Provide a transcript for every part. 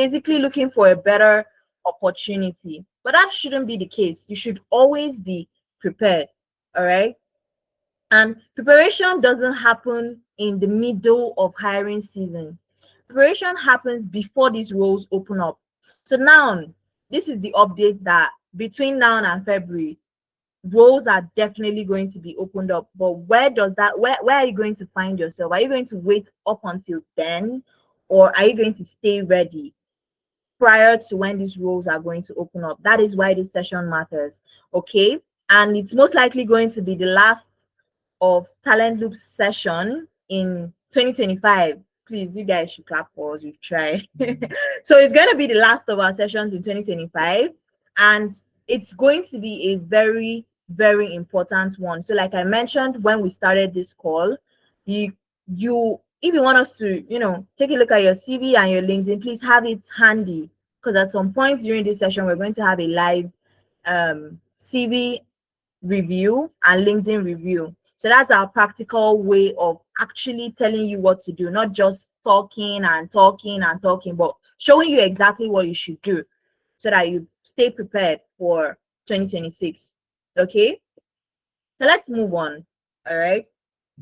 basically looking for a better opportunity. But that shouldn't be the case. You should always be prepared. All right. And preparation doesn't happen in the middle of hiring season. Preparation happens before these roles open up. So now, this is the update that between now and February, roles are definitely going to be opened up. But where are you going to find yourself? Are you going to wait up until then, or are you going to stay ready prior to when these roles are going to open up? That is why this session matters. Okay. And it's most likely going to be the last of Talent Loop session in 2025. Please, you guys should clap for us. We've tried. So it's going to be the last of our sessions in 2025, and it's going to be a very, very important one. So, like I mentioned when we started this call, you if you want us to, take a look at your CV and your LinkedIn, please have it handy, because at some point during this session, we're going to have a live CV review and LinkedIn review. So that's our practical way of actually telling you what to do, not just talking and talking and talking, but showing you exactly what you should do so that you stay prepared for 2026. Okay, so let's move on. All right,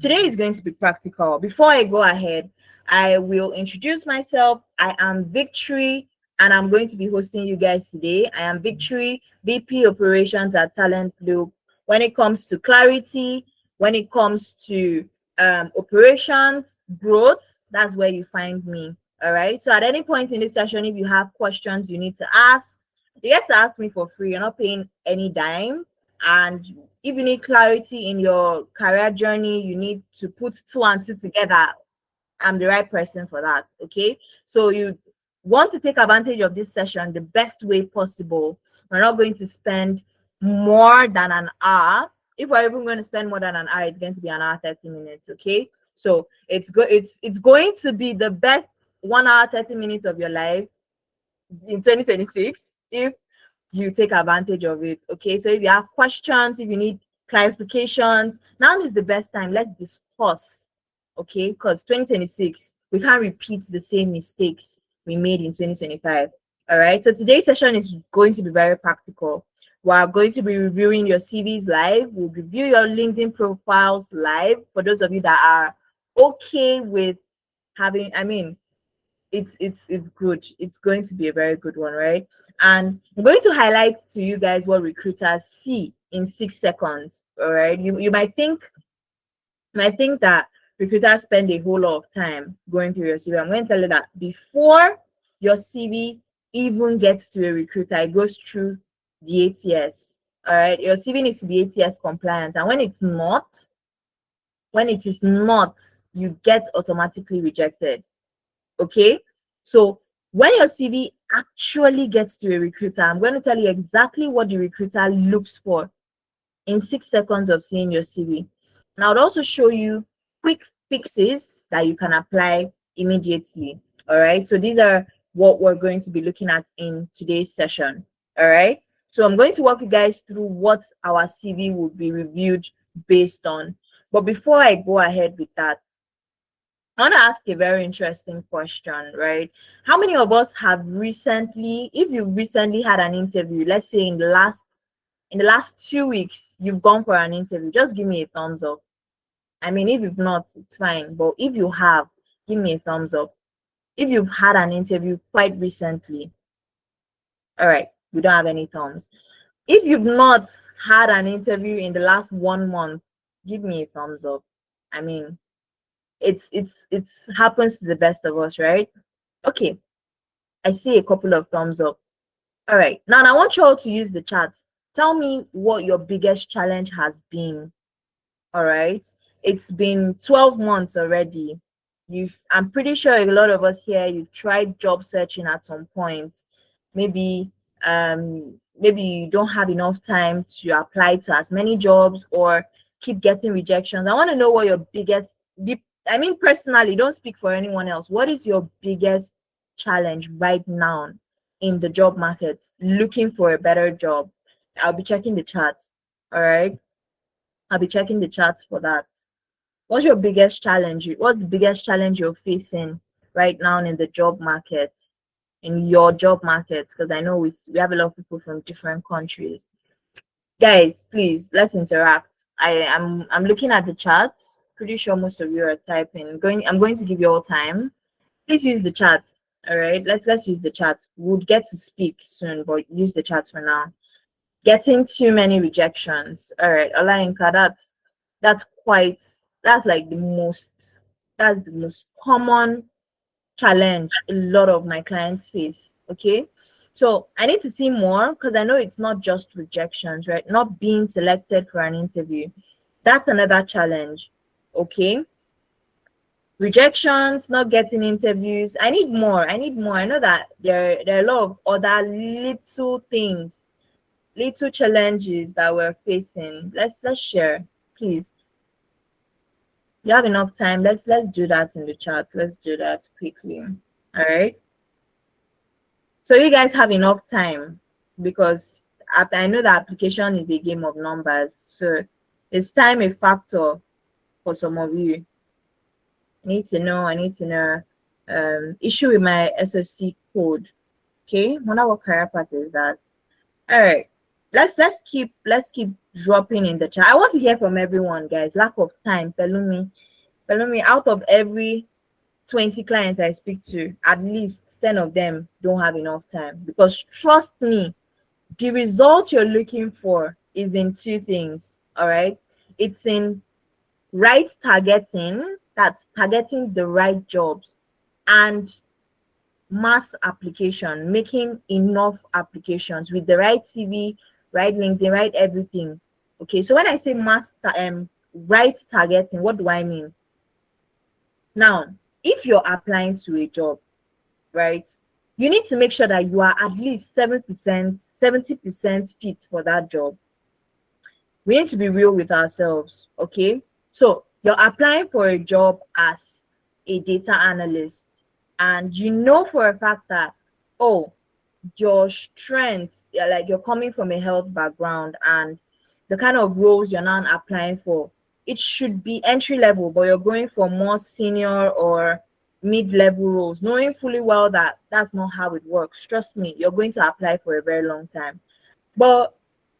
today is going to be practical. Before I go ahead, I will introduce myself. I am Victory, and I'm going to be hosting you guys today. I am Victory, VP Operations at Talent Loop. When it comes to clarity, when it comes to operations, growth, that's where you find me. All right. So at any point in this session, if you have questions you need to ask, you get to ask me for free. You're not paying any dime. And if you need clarity in your career journey, you need to put two and two together. I'm the right person for that. Okay. So you want to take advantage of this session the best way possible. We're not going to spend more than an hour. If we're even going to spend more than an hour, it's going to be an hour 30 minutes. Okay, so it's going to be the best 1 hour 30 minutes of your life in 2026 if you take advantage of it. Okay, so if you have questions, if you need clarifications, now is the best time. Let's discuss. Okay, because 2026, we can't repeat the same mistakes we made in 2025. All right, so today's session is going to be very practical. We're going to be reviewing your CVs live. We'll review your LinkedIn profiles live. For those of you that are okay with having, it's good. It's going to be a very good one, right? And I'm going to highlight to you guys what recruiters see in 6 seconds. All right, you might think that recruiters spend a whole lot of time going through your CV. I'm going to tell you that before your CV even gets to a recruiter, it goes through the ATS. All right, your CV needs to be ATS compliant, and when it is not, you get automatically rejected. Okay, so when your CV actually gets to a recruiter, I'm going to tell you exactly what the recruiter looks for in 6 seconds of seeing your CV. And I would also show you quick fixes that you can apply immediately. All right, so these are what we're going to be looking at in today's session. All right, so I'm going to walk you guys through what our CV will be reviewed based on. But before I go ahead with that, I want to ask a very interesting question, right? How many of us have recently, if you recently had an interview, let's say in the last 2 weeks, you've gone for an interview, just give me a thumbs up. I mean, if you've not, it's fine. But if you have, give me a thumbs up. If you've had an interview quite recently, all right, we don't have any thumbs. If you've not had an interview in the last 1 month, give me a thumbs up. I mean, it's happens to the best of us, right? Okay, I see a couple of thumbs up. All right, now I want you all to use the chat. Tell me what your biggest challenge has been. All right, it's been 12 months already. I'm pretty sure a lot of us here, you've tried job searching at some point. Maybe maybe you don't have enough time to apply to as many jobs or keep getting rejections. I want to know what your biggest, personally, don't speak for anyone else. What is your biggest challenge right now in the job market looking for a better job? I'll be checking the charts. All right, I'll be checking the charts for that. What's your biggest challenge? What's the biggest challenge you're facing right now in the job market? in your job market, because I know we have a lot of people from different countries. Guys, please, let's interact. I'm looking at the charts. Pretty sure most of you are typing. I'm going to give you all time. Please use the chat. All right, let's use the chat. We'll get to speak soon, but use the chat for now. Getting too many rejections. All right, Olayinka, that's quite that's like that's the most common challenge a lot of my clients face. Okay, so I need to see more, because I know it's not just rejections, right? Not being selected for an interview, that's another challenge. Okay, rejections, not getting interviews. I need more. I know that there are a lot of other little things, little challenges that we're facing. Let's share, please. You have enough time. Let's do that in the chat. Let's do that quickly. All right. So you guys have enough time, because I know that application is a game of numbers. So is time a factor for some of you? I need to know. Issue with my SOC code. Okay. Wonder what career path is that. All right. Let's keep dropping in the chat. I want to hear from everyone, guys. Lack of time. Pelumi, out of every 20 clients I speak to, at least 10 of them don't have enough time. Because trust me, the result you're looking for is in two things. All right. It's in right targeting, that's targeting the right jobs, and mass application, making enough applications with the right CV, right LinkedIn, right everything. Okay, so when I say right targeting, what do I mean? Now, if you're applying to a job, right, you need to make sure that you are at least 7%, 70% fit for that job. We need to be real with ourselves, okay? So you're applying for a job as a data analyst, and you know for a fact that, oh, your strengths, like you're coming from a health background, and the kind of roles you're now applying for, it should be entry level, but you're going for more senior or mid-level roles, knowing fully well that that's not how it works. Trust me, you're going to apply for a very long time. But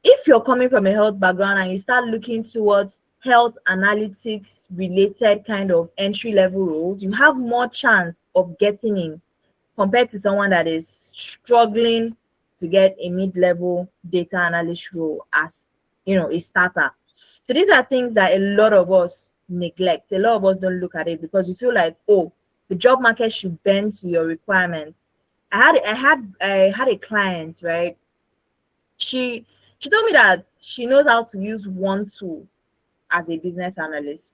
if you're coming from a health background and you start looking towards health analytics related kind of entry level roles, you have more chance of getting in compared to someone that is struggling to get a mid-level data analyst role as, a starter. So these are things that a lot of us neglect. A lot of us don't look at it because you feel like, oh, the job market should bend to your requirements. I had a client, right? She told me that she knows how to use one tool as a business analyst.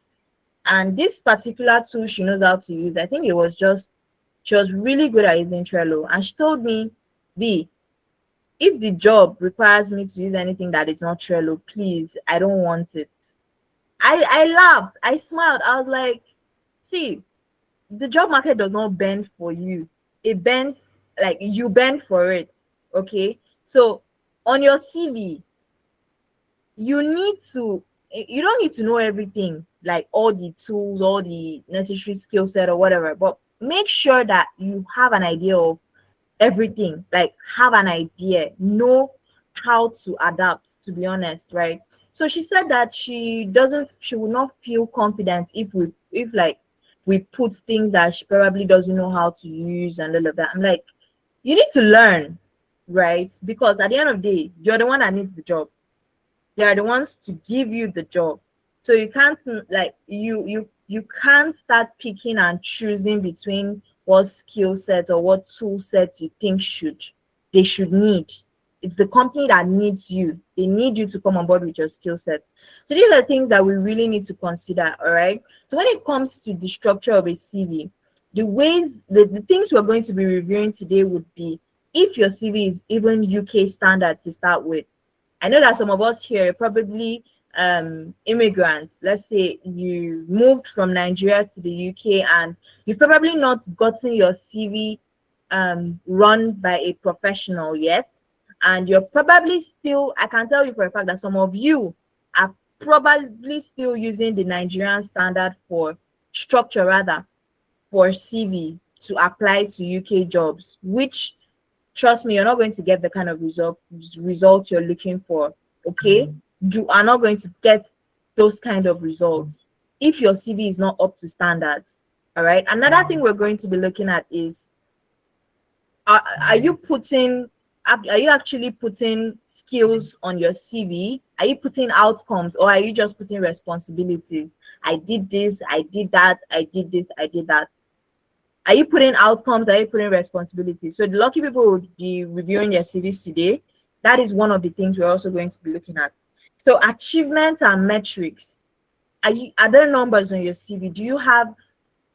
And this particular tool she knows how to use, I think it was just, she was really good at using Trello. And she told me, B, if the job requires me to use anything that is not Trello, please, I don't want it. I laughed, I smiled. I was like, see, the job market does not bend for you. It bends, like you bend for it. Okay. So on your CV, you don't need to know everything, like all the tools, all the necessary skill set or whatever, but make sure that you have an idea of everything, like have an idea, know how to adapt, to be honest, right? So she said that she will not feel confident if we put things that she probably doesn't know how to use and all of that. I'm like, you need to learn, right? Because at the end of the day, you're the one that needs the job. They are the ones to give you the job. So you can't, like, you can't start picking and choosing between what skill set or what tool sets you think they should need. It's the company that needs you. They need you to come on board with your skill sets. So these are things that we really need to consider. All right. So when it comes to the structure of a CV, the things we're going to be reviewing today would be if your CV is even UK standard to start with. I know that some of us here are probably immigrants. Let's say you moved from Nigeria to the UK and you've probably not gotten your CV run by a professional yet. And you're probably still, I can tell you for a fact that some of you are probably still using the Nigerian standard for structure, rather, for CV. to apply to UK jobs, which, trust me, you're not going to get the kind of results you're looking for. Okay, you are not going to get those kind of results if your CV is not up to standards. All right. Another thing we're going to be looking at is, are you actually putting skills on your CV? Are you putting outcomes, or are you just putting responsibilities? I did this, I did that, I did this, I did that. Are you putting outcomes? Are you putting responsibilities? So the lucky people will be reviewing your CVs today. That is one of the things we're also going to be looking at. So achievements and metrics. Are there numbers on your CV? Do you have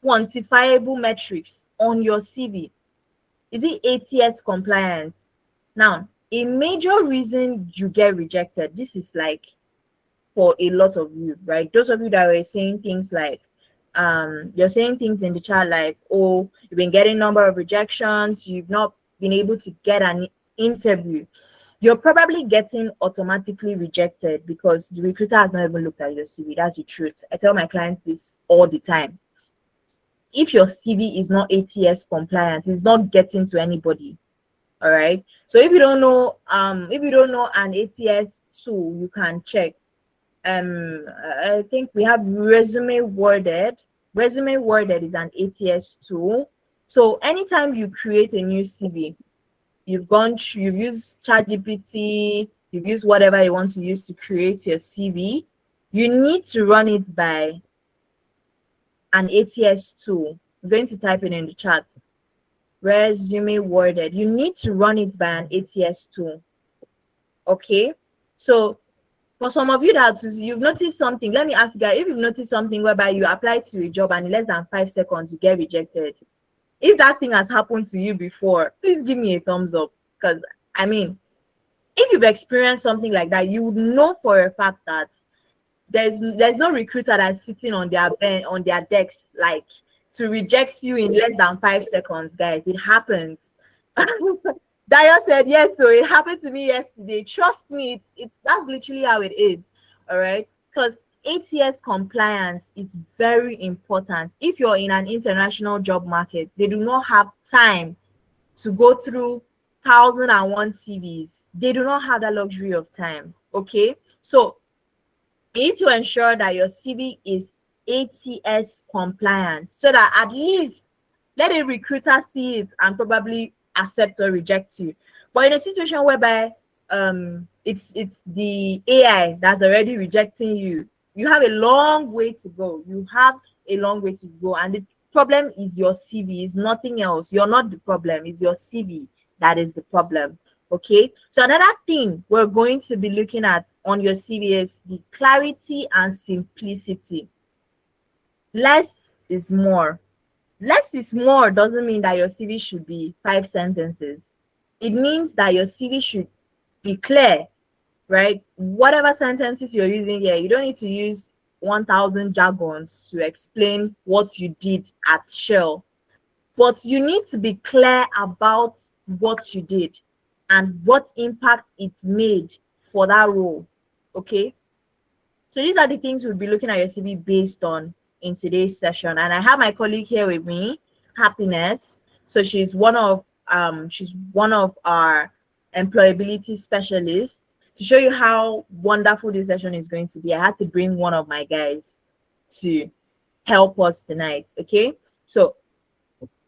quantifiable metrics on your CV? Is it ATS compliant? Now, a major reason you get rejected, this is like for a lot of you, right? Those of you that were saying things like, you're saying things in the chat like, oh, you've been getting number of rejections, you've not been able to get an interview. You're probably getting automatically rejected because the recruiter has not even looked at your CV. That's the truth. I tell my clients this all the time. If your CV is not ATS compliant, it's not getting to anybody. All right. So if you don't know an ATS tool, you can check. I think we have Resume Worded. Resume Worded is an ATS tool. So anytime you create a new CV, you've used ChatGPT, you've used whatever you want to use to create your CV, you need to run it by an ATS tool. I'm going to type it in the chat. Resume Worded. You need to run it by an ATS tool. Okay. So for some of you that you've noticed something, let me ask you guys, if you've noticed something whereby you apply to a job and in less than 5 seconds you get rejected, if that thing has happened to you before, please give me a thumbs up. Because I mean, if you've experienced something like that, you would know for a fact that there's no recruiter that's sitting on their decks like to reject you in less than 5 seconds, guys. It happens. Dayo said yes, so it happened to me yesterday. Trust me, that's literally how it is. All right, because ATS compliance is very important. If you're in an international job market, they do not have time to go through 1,001 CVs. They do not have that luxury of time. Okay, so you need to ensure that your CV is ATS compliant so that at least let a recruiter see it and probably accept or reject you. But in a situation whereby it's the AI that's already rejecting you, you have a long way to go. You have a long way to go, and the problem is your CV, is nothing else. You're not the problem, it's your CV that is the problem. Okay, so another thing we're going to be looking at on your CV is the clarity and simplicity. Less is more. Less is more doesn't mean that your CV should be 5 sentences. It means that your CV should be clear, right? Whatever sentences you're using here, you don't need to use 1,000 jargons to explain what you did at Shell. But you need to be clear about what you did and what impact it made for that role. Okay, so these are the things we'll be looking at your CV based on in today's session. And I have my colleague here with me, Happiness. So she's one of our employability specialists. To show you how wonderful this session is going to be, I had to bring one of my guys to help us tonight. Okay, so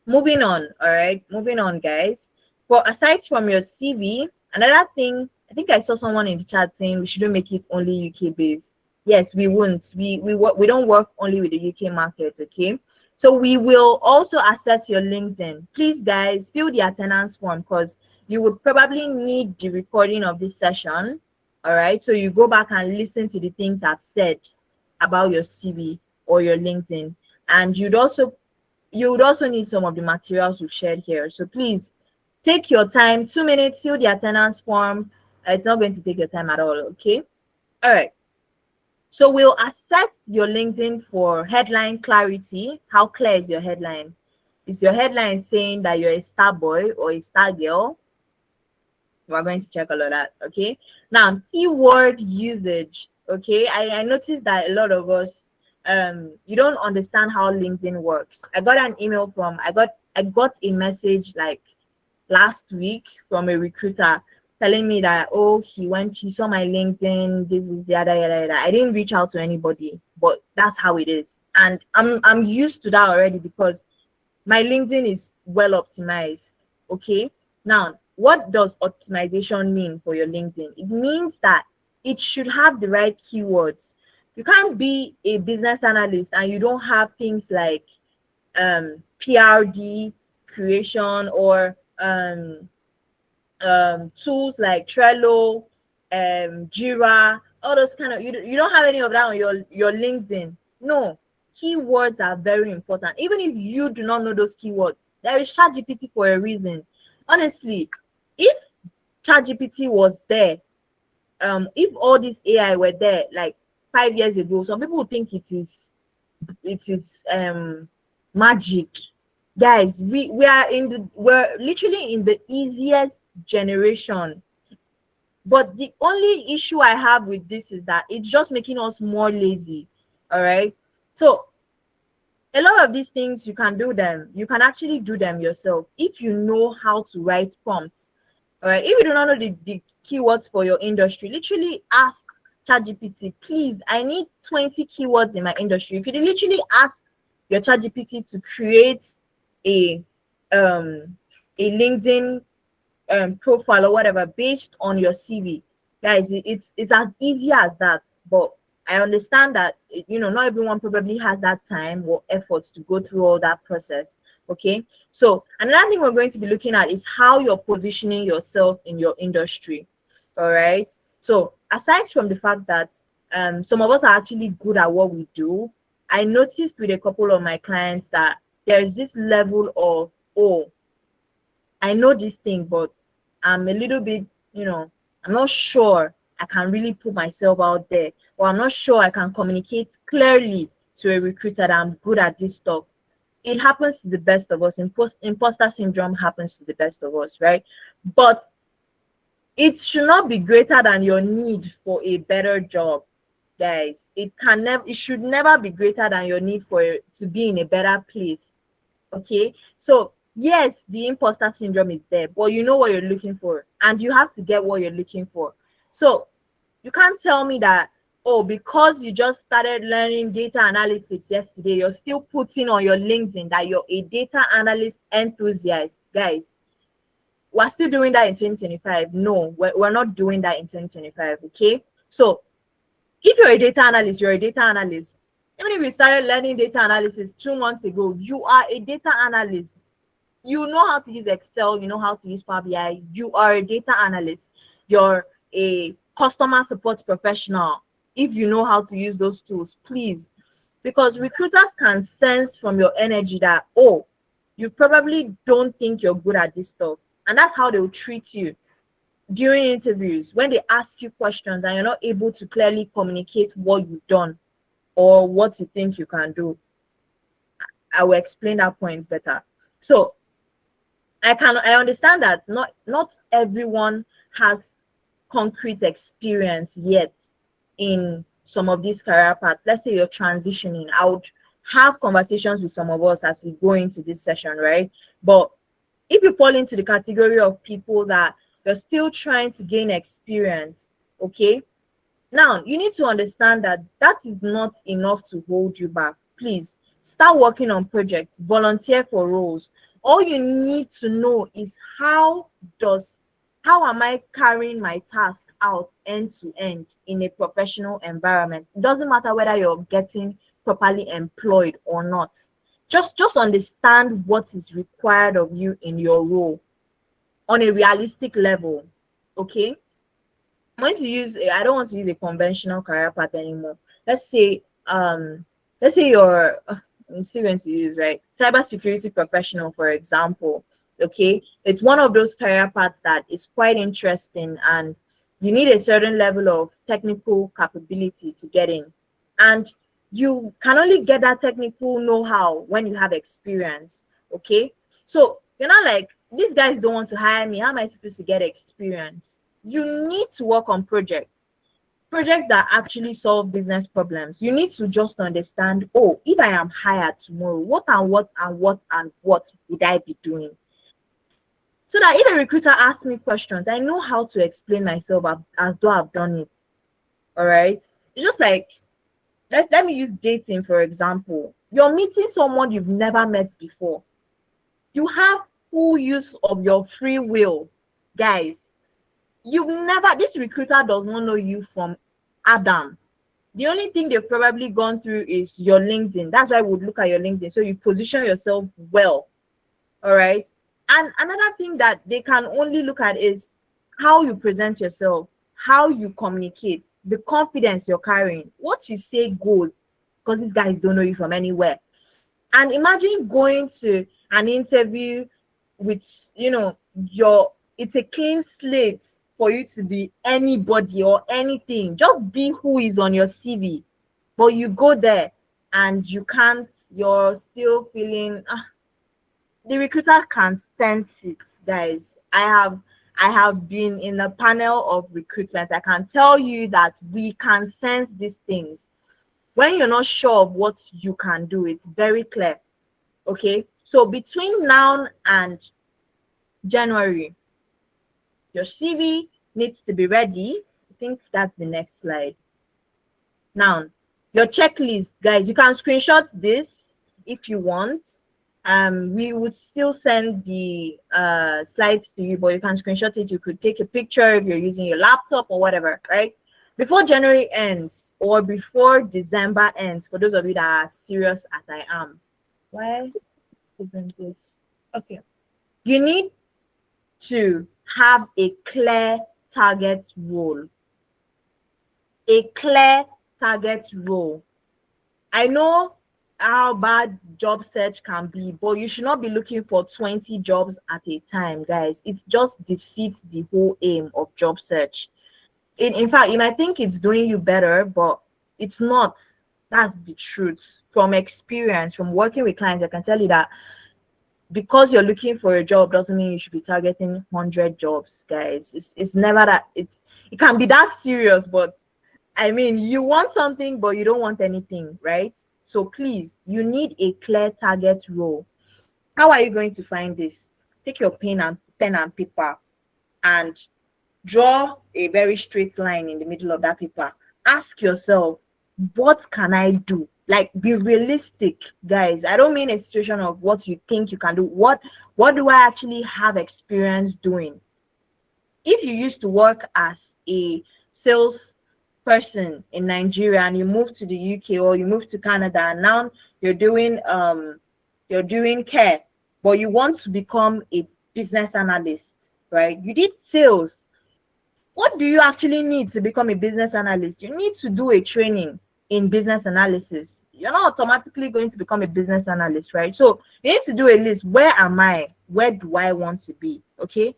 moving on. All right, moving on, guys. But aside from your CV, another thing, I think I saw someone in the chat saying we shouldn't make it only UK based. Yes, we won't. We don't work only with the UK market. Okay, so we will also assess your LinkedIn. Please, guys, fill the attendance form because you would probably need the recording of this session. All right, so you go back and listen to the things I've said about your CV or your LinkedIn, and you would also need some of the materials we've shared here. So please take your time, 2 minutes, fill the attendance form. It's not going to take your time at all. Okay, all right. So we'll assess your LinkedIn for headline clarity. How clear is your headline? Is your headline saying that you're a star boy or a star girl? We're going to check all of that. Okay, now keyword usage. Okay, I noticed that a lot of us you don't understand how LinkedIn works. I got I got a message like last week from a recruiter telling me that, oh, he saw my LinkedIn, this is the other, yada, yada. I didn't reach out to anybody, but that's how it is. And I'm used to that already because my LinkedIn is well optimized. Okay. Now, what does optimization mean for your LinkedIn? It means that it should have the right keywords. You can't be a business analyst and you don't have things like PRD creation or tools like Trello, Jira, all those kind of, you don't have any of that on your LinkedIn. No, keywords are very important. Even if you do not know those keywords, there is ChatGPT for a reason. Honestly, if ChatGPT was there, if all this AI were there like 5 years ago, some people would think it is magic. Guys, we're literally in the easiest generation. But the only issue I have with this is that it's just making us more lazy. All right. So a lot of these things, you can do them. You can actually do them yourself if you know how to write prompts. All right. If you do not know the keywords for your industry, literally ask ChatGPT, please, I need 20 keywords in my industry. You could literally ask your ChatGPT to create a LinkedIn profile or whatever based on your CV. Guys, it's as easy as that. But I understand that not everyone probably has that time or efforts to go through all that process. Okay, so another thing we're going to be looking at is how you're positioning yourself in your industry. All right, so aside from the fact that some of us are actually good at what we do, I noticed with a couple of my clients that there's this level of, oh, I know this thing, but I'm a little bit, I'm not sure I can really put myself out there, or I'm not sure I can communicate clearly to a recruiter that I'm good at this stuff. It happens to the best of us. Imposter syndrome happens to the best of us, right? But it should not be greater than your need for a better job, guys. It should never be greater than your need to be in a better place. Okay, so yes, the imposter syndrome is there, but you know what you're looking for, and you have to get what you're looking for. So you can't tell me that, oh, because you just started learning data analytics yesterday, you're still putting on your LinkedIn that you're a data analyst enthusiast. Guys, we're still doing that in 2025. No, we're not doing that in 2025. Okay, so if you're a data analyst, you're a data analyst. Even if you started learning data analysis 2 months ago, you are a data analyst. You know how to use Excel, you know how to use Power BI. You are a data analyst. You're a customer support professional. If you know how to use those tools, please, because recruiters can sense from your energy that, oh, you probably don't think you're good at this stuff, and that's how they'll treat you during interviews. When they ask you questions and you're not able to clearly communicate what you've done or what you think you can do, I will explain that point better. So I understand that not everyone has concrete experience yet in some of these career paths. Let's say you're transitioning. I would have conversations with some of us as we go into this session, right? But if you fall into the category of people that you're still trying to gain experience, okay, now you need to understand that that is not enough to hold you back. Please start working on projects, volunteer for roles. All you need to know is how am I carrying my task out end to end in a professional environment. It doesn't matter whether you're getting properly employed or not. Just understand what is required of you in your role on a realistic level. Okay, I don't want to use a conventional career path anymore. Let's say you're I'm still going to use, right, cybersecurity professional, for example. Okay, it's one of those career paths that is quite interesting, and you need a certain level of technical capability to get in, and you can only get that technical know-how when you have experience. Okay, so you're not like, these guys don't want to hire me, how am I supposed to get experience? You need to work on projects. projects that actually solve business problems. You need to just understand, oh, if I am hired tomorrow, what and what and what and what would I be doing? So that if a recruiter asks me questions, I know how to explain myself as though I've done it. All right. It's just like, let me use dating, for example. You're meeting someone you've never met before. You have full use of your free will, guys. This recruiter does not know you from Adam. The only thing they've probably gone through is your LinkedIn. That's why we would look at your LinkedIn. So you position yourself well. All right. And another thing that they can only look at is how you present yourself, how you communicate, the confidence you're carrying, what you say goes, because these guys don't know you from anywhere. And imagine going to an interview with, it's a clean slate for you to be anybody or anything. Just be who is on your CV. But you go there and you're still feeling, the recruiter can sense it, guys. I have been in a panel of recruitment. I can tell you that we can sense these things. When you're not sure of what you can do, it's very clear. Okay, so between now and January, your CV needs to be ready. I think that's the next slide. Now, your checklist, guys, you can screenshot this if you want. We would still send the slides to you, but you can screenshot it. You could take a picture if you're using your laptop or whatever, right? Before January ends or before December ends, for those of you that are serious as I am. Why isn't this? Okay. You need to have a clear target role. A clear target role. I know how bad job search can be, but you should not be looking for 20 jobs at a time, guys. It just defeats the whole aim of job search. In fact, you might think it's doing you better, but it's not. That's the truth. From experience, from working with clients, I can tell you that because you're looking for a job doesn't mean you should be targeting 100 jobs, guys. It's never that. It can be that serious, but I mean, you want something, but you don't want anything, right? So please, you need a clear target role. How are you going to find this? Take your pen and paper and draw a very straight line in the middle of that paper. Ask yourself, what can I do? Like, be realistic, guys. I don't mean a situation of what you think you can do. What do I actually have experience doing? If you used to work as a sales person in Nigeria and you moved to the UK or you moved to Canada and now you're doing care, but you want to become a business analyst, right? You did sales. What do you actually need to become a business analyst? You need to do a training in business analysis. You're not automatically going to become a business analyst, right? So you need to do a list. Where am I? Where do I want to be? Okay.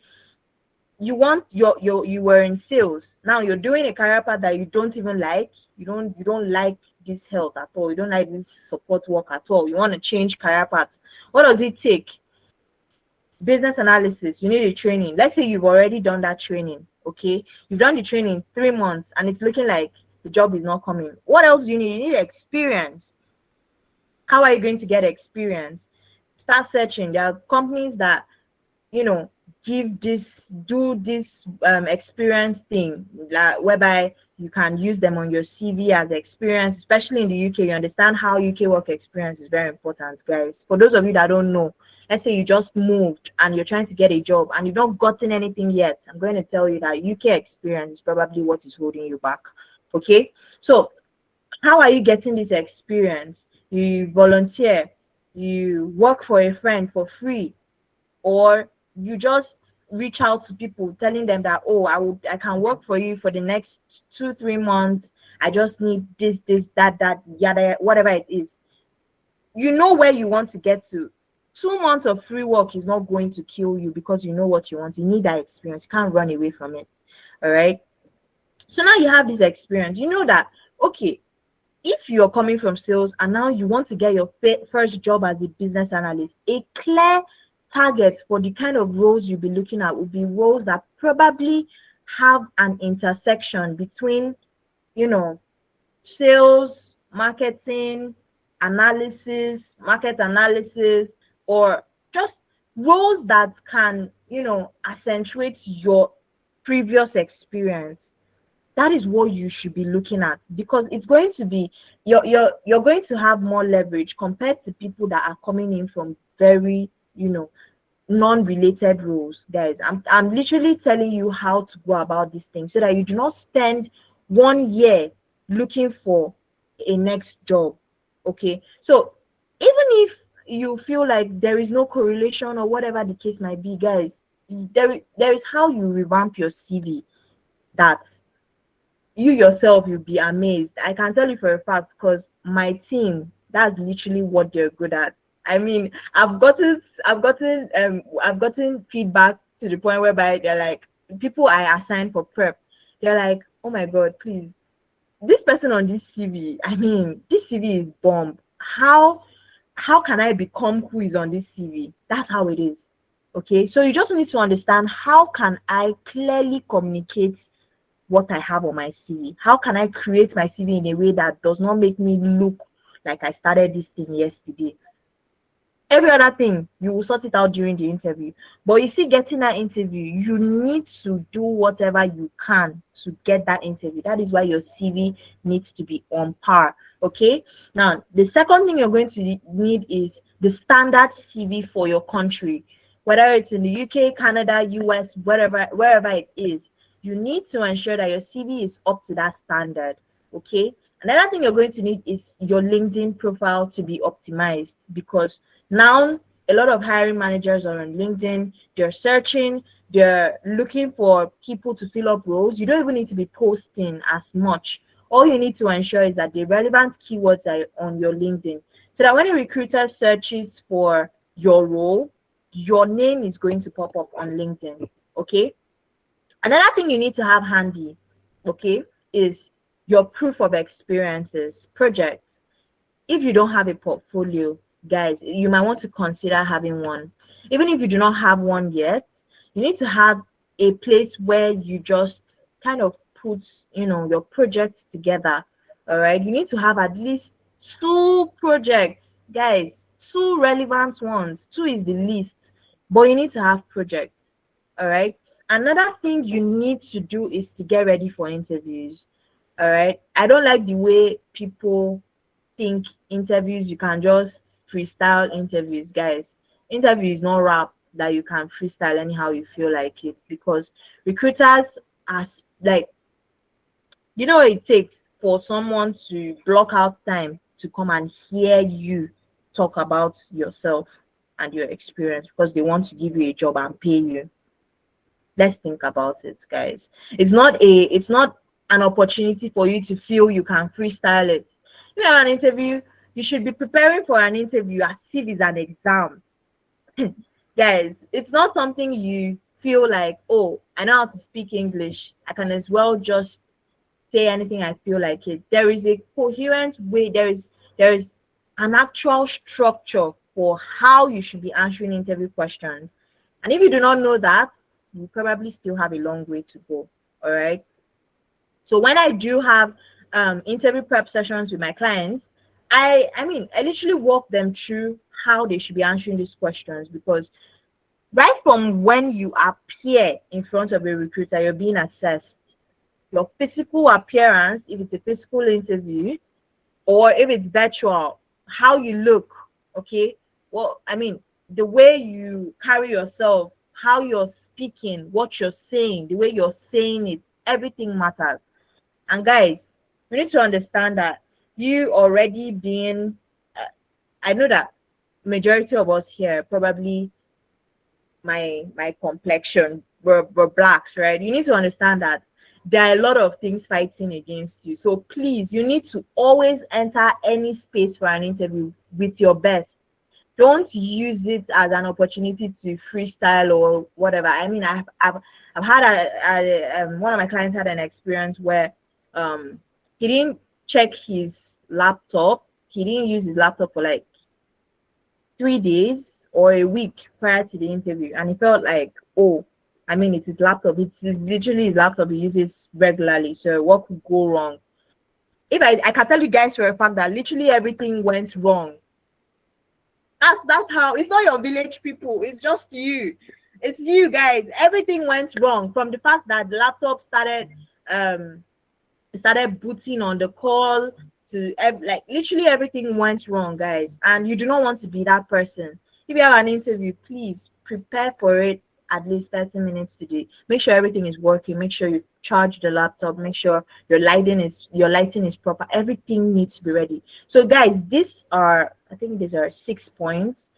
You were in sales. Now you're doing a career path that you don't even like. You don't like this health at all. You don't like this support work at all. You want to change career paths. What does it take? Business analysis. You need a training. Let's say you've already done that training. Okay, you've done the training 3 months and it's looking like the job is not coming. What else do you need? You need experience. How are you going to get experience? Start searching. There are companies that do this experience thing, like, whereby you can use them on your CV as experience. Especially in the UK, you understand how UK work experience is very important, guys. For those of you that don't know, let's say you just moved and you're trying to get a job and you've not gotten anything yet, I'm going to tell you that UK experience is probably what is holding you back. Okay, so how are you getting this experience? You volunteer, you work for a friend for free, or you just reach out to people telling them that, oh, I can work for you for the next 2-3 months. I just need this, that, yada, whatever it is. You know where you want to get to. 2 months of free work is not going to kill you because you know what you want. You need that experience. You can't run away from it. All right. So now you have this experience. You know that, okay, if you're coming from sales and now you want to get your first job as a business analyst, a clear target for the kind of roles you'll be looking at will be roles that probably have an intersection between you know, sales, marketing, market analysis, or just roles that can, accentuate your previous experience. That is what you should be looking at, because it's going to be, you're going to have more leverage compared to people that are coming in from very, non-related roles. Guys, I'm literally telling you how to go about this thing so that you do not spend 1 year looking for a next job. Okay, so even if you feel like there is no correlation or whatever the case might be, guys, there is how you revamp your CV that you yourself, you'll be amazed. I can tell you for a fact, because my team, that's literally what they're good at. I mean, I've gotten feedback to the point whereby they're like, people I assign for prep, they're like, oh my god, please, this person on this CV, I mean, this CV is bomb. How can I become who is on this CV? That's how it is. Okay, so you just need to understand, how can I clearly communicate what I have on my CV? How can I create my CV in a way that does not make me look like I started this thing yesterday? Every other thing, you will sort it out during the interview. But you see, getting that interview, you need to do whatever you can to get that interview. That is why your CV needs to be on par. Okay. Now, the second thing you're going to need is the standard CV for your country, whether it's in the UK, Canada, US, wherever it is. You need to ensure that your CV is up to that standard. Okay. Another thing you're going to need is your LinkedIn profile to be optimized, because now a lot of hiring managers are on LinkedIn. They're searching, they're looking for people to fill up roles. You don't even need to be posting as much. All you need to ensure is that the relevant keywords are on your LinkedIn, so that when a recruiter searches for your role, your name is going to pop up on LinkedIn. Okay. Another thing you need to have handy, okay, is your proof of experiences, projects. If you don't have a portfolio, guys, you might want to consider having one. Even if you do not have one yet, you need to have a place where you just kind of put, your projects together. All right. You need to have at least 2 projects, guys, 2 relevant ones. 2 is the least, but you need to have projects. All right. Another thing you need to do is to get ready for interviews. All right. I don't like the way people think interviews, you can just freestyle interviews. Guys, interview is not rap that you can freestyle anyhow you feel like it, because recruiters are like, what it takes for someone to block out time to come and hear you talk about yourself and your experience, because they want to give you a job and pay you. Let's think about it, guys. It's not an opportunity for you to feel you can freestyle it. You have an interview, you should be preparing for an interview as if it's an exam. Guys, it's not something you feel like, oh, I know how to speak English, I can as well just say anything I feel like it. There is a coherent way, there is an actual structure for how you should be answering interview questions. And if you do not know that, you probably still have a long way to go. All right. So when I do have interview prep sessions with my clients, I literally walk them through how they should be answering these questions, because right from when you appear in front of a recruiter, you're being assessed. Your physical appearance, if it's a physical interview, or if it's virtual, how you look. Okay. Well, the way you carry yourself, how you're speaking, what you're saying, the way you're saying it, everything matters. And guys, you need to understand that you already being, I know that majority of us here, probably my complexion, we're blacks, right? You need to understand that there are a lot of things fighting against you. So please, you need to always enter any space for an interview with your best. Don't use it as an opportunity to freestyle or whatever. I've had one of my clients had an experience where he didn't check his laptop. He didn't use his laptop for like 3 days or a week prior to the interview, and he felt like, oh, it's his laptop. It's literally his laptop he uses regularly. So what could go wrong? if I can tell you guys for a fact that literally everything went wrong. That's how it's not your village people, it's just you. It's you guys. Everything went wrong from the fact that the laptop started booting on the call to like literally everything went wrong, guys. And you do not want to be that person. If you have an interview, please prepare for it at least 30 minutes today. Make sure everything is working. Make sure you charge the laptop. Make sure your lighting is proper. Everything needs to be ready. So guys, I think these are 6 points.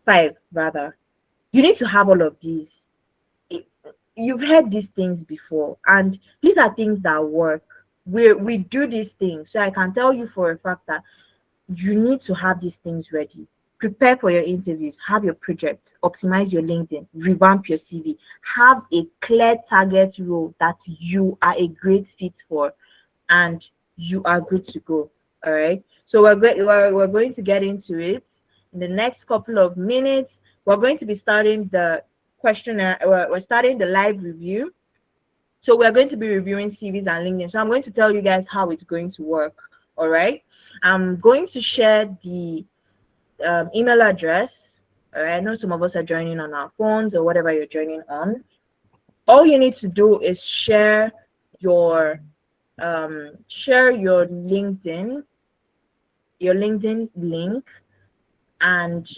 5 rather. You need to have all of these. You've heard these things before, and these are things that work. We do these things. So I can tell you for a fact that you need to have these things ready. Prepare for your interviews, have your projects, optimize your LinkedIn, revamp your CV, have a clear target role that you are a great fit for, and you are good to go. All right. So we're going to get into it in the next couple of minutes. We're going to be starting the questionnaire. We're starting the live review. So we're going to be reviewing CVs and LinkedIn. So I'm going to tell you guys how it's going to work. All right. I'm going to share the email address. All right. I know some of us are joining on our phones or whatever you're joining on. All you need to do is share your LinkedIn link and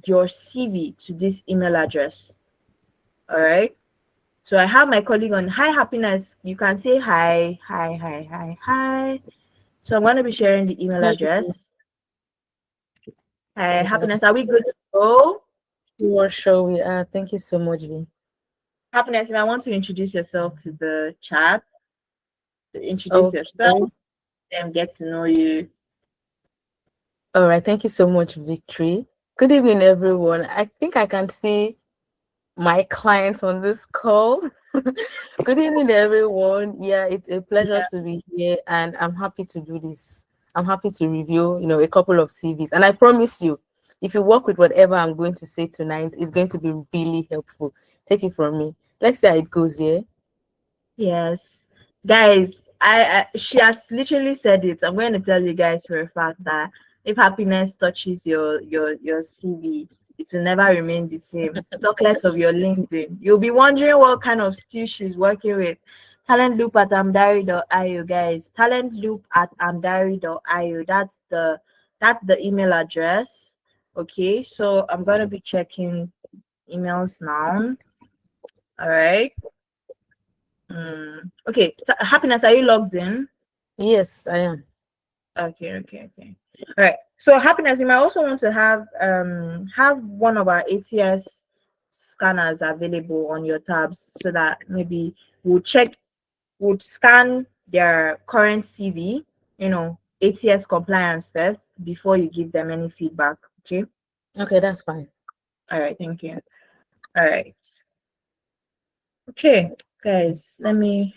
your CV to this email address. All right. So I have my colleague on. Hi, Happiness. You can say hi. So I'm going to be sharing the email address. Hi, Happiness. Are we good to go? Sure we are. Thank you so much, V. Happiness, if I want to introduce yourself to the chat, introduce yourself and get to know you. All right. Thank you so much, Victory. Good evening, everyone. I think I can see my clients on this call. Good evening, everyone. Yeah, it's a pleasure to be here, and I'm happy to do this. I'm happy to review, a couple of CVs. And I promise you, if you work with whatever I'm going to say tonight, it's going to be really helpful. Take it from me. Let's see how it goes here. Yes. Guys, she has literally said it. I'm going to tell you guys for a fact that if Happiness touches your CV, it will never remain the same. Talk less of your LinkedIn. You'll be wondering what kind of stew she's working with. Talentloop at amdari.io, guys. Talentloop at amdari.io. That's the email address. Okay, so I'm gonna be checking emails now. All right. Okay, Happiness, are you logged in? Yes, I am. Okay. All right. So Happiness, you might also want to have one of our ATS scanners available on your tabs so that maybe we'll scan their current CV, ATS compliance first before you give them any feedback. Okay. Okay, that's fine. All right. Thank you. All right. Okay, guys, let me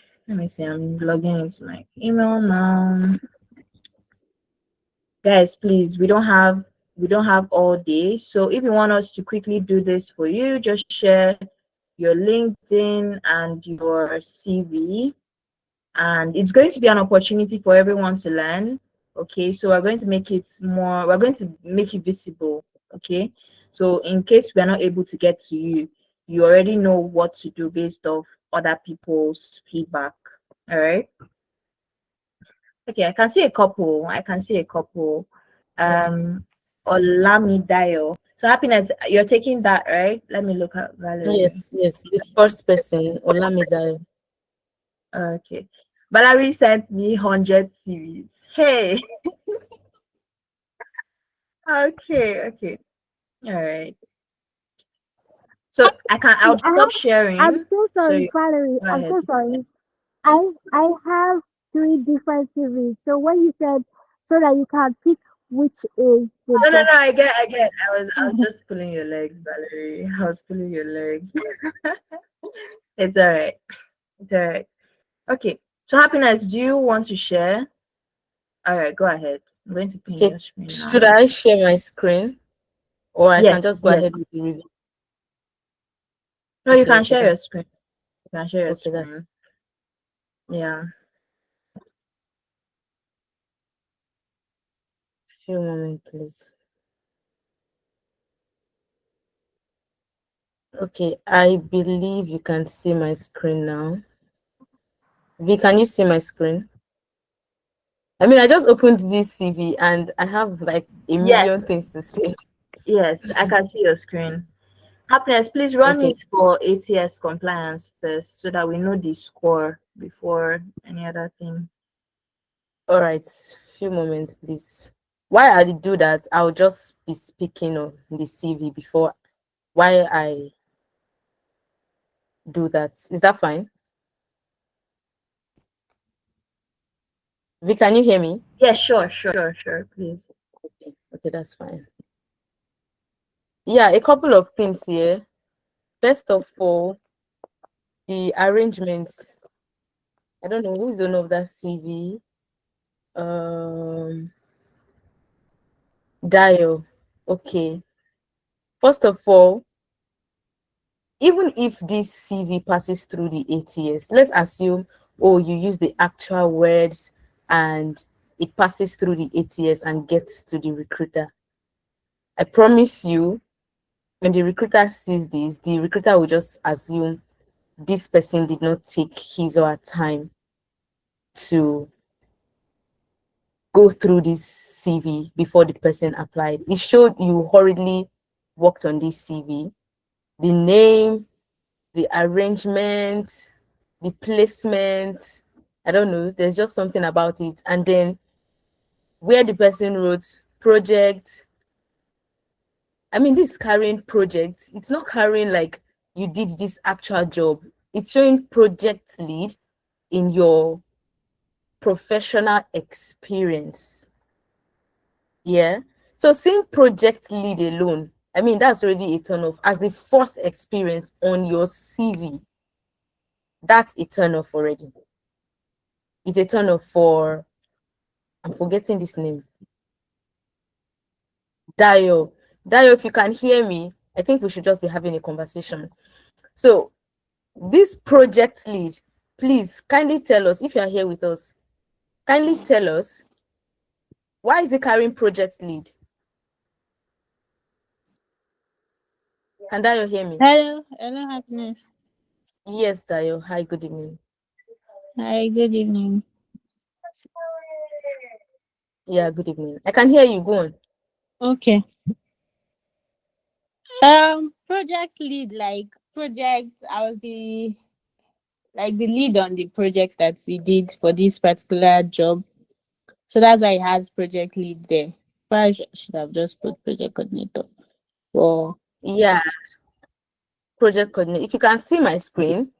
see. I'm logging into my email now. Guys, please, we don't have all day. So if you want us to quickly do this for you, just share your LinkedIn and your CV. And it's going to be an opportunity for everyone to learn. Okay, so we're going to make it visible. Okay, so in case we're not able to get to you, you already know what to do based off other people's feedback. All right. Okay, I can see a couple. Olamidayo. So Happiness, you're taking that, right? Let me look at Valerie. Yes. The first person, Olamidayo. Okay. Valerie sent me 100 series. Hey. Okay. All right. So I'll stop sharing. I'm so sorry, Valerie. I'm so sorry. I have 3 different CVs. So when you said so that you can pick which is the No, I get. I was just pulling your legs, Valerie. I was pulling your legs. It's all right. Okay. So Happiness, do you want to share? All right, go ahead. I'm going to pin your screen now. Should I share my screen? Or I can just go ahead with the review? No, you can share your screen. You can share your screen. Yeah. Few moments, please. Okay, I believe you can see my screen now. V, can you see my screen? I mean, I just opened this CV and I have like a Yes, million things to say. yes, I can see your screen. Happiness, please run Okay, it for ATS compliance first so that we know the score before any other thing. all right. Few moments, please. While I do that, I'll just be speaking on the CV before while I do that. Is that fine? V, can you hear me? Yeah, sure, please. Okay, that's fine. Yeah, a couple of things here. First of all, the arrangements. I don't know who's the owner of that CV. Um, Dio. Okay. First of all, even if this CV passes through the ATS, let's assume, oh, you use the actual words and it passes through the ATS and gets to the recruiter. I promise you, when the recruiter sees this, the recruiter will just assume this person did not take his or her time to go through this CV before the person applied. It showed you hurriedly worked on this CV. The name, the arrangement, the placement. I don't know. There's just something about it. And then where the person wrote project. I mean, this carrying projects. It's not carrying like you did this actual job. It's showing project lead in your professional experience. Yeah. So seeing project lead alone, I mean, that's already a turn off. As the first experience on your CV, that's a turn off already. It's a turn off for, I'm forgetting this name. Dio. Dio, if you can hear me, I think we should just be having a conversation. So this project lead, please kindly tell us, if you are here with us, kindly tell us, why is it carrying project lead? Can Dio hear me? Hello, Happiness. Yes, Dio. Hi, good evening. Hi, good evening. Yeah, good evening. I can hear you. Go on. Okay. Project lead, like project. I was the lead on the projects that we did for this particular job. So that's why it has project lead there. But should have just put project coordinator. Well, Yeah, project coordinator. If you can see my screen,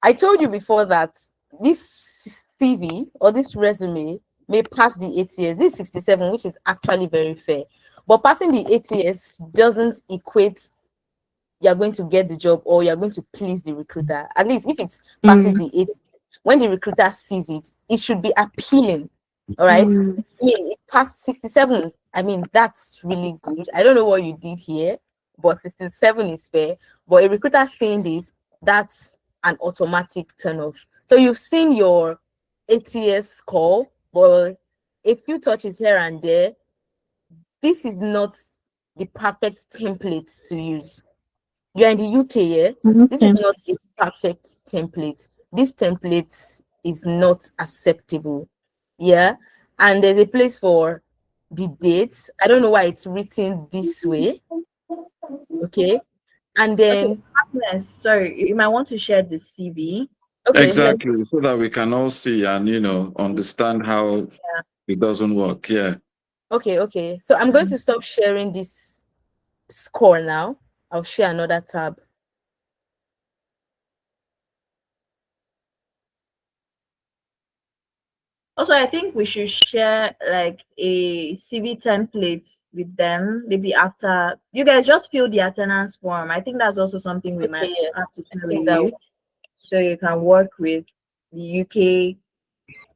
I told you before that this CV or this resume may pass the ATS. This 67, which is actually very fair. But passing the ATS doesn't equate you're going to get the job or you're going to please the recruiter. At least if it passes the ATS, when the recruiter sees it, it should be appealing. All right. I mean, it passed 67. I mean, that's really good. I don't know what you did here, but 67 is fair. But a recruiter seeing this, that's an automatic turn off. So you've seen your ATS score, but a few touches here and there, this is not the perfect template to use. You're in the UK, yeah? This is okay. not a perfect template. This template is not acceptable. Yeah. And there's a place for the dates. I don't know why it's written this way. Okay. And Okay, then, Happiness, sorry, you might want to share the CV. okay, let's, Exactly, so that we can all see and understand how it doesn't work. Yeah. okay. So I'm going to stop sharing this score now. I'll share another tab. Also, I think we should share like a CV template with them. Maybe after you guys just fill the attendance form. I think that's also something we Okay, might yeah. have to share I with think that you, so you can work with the UK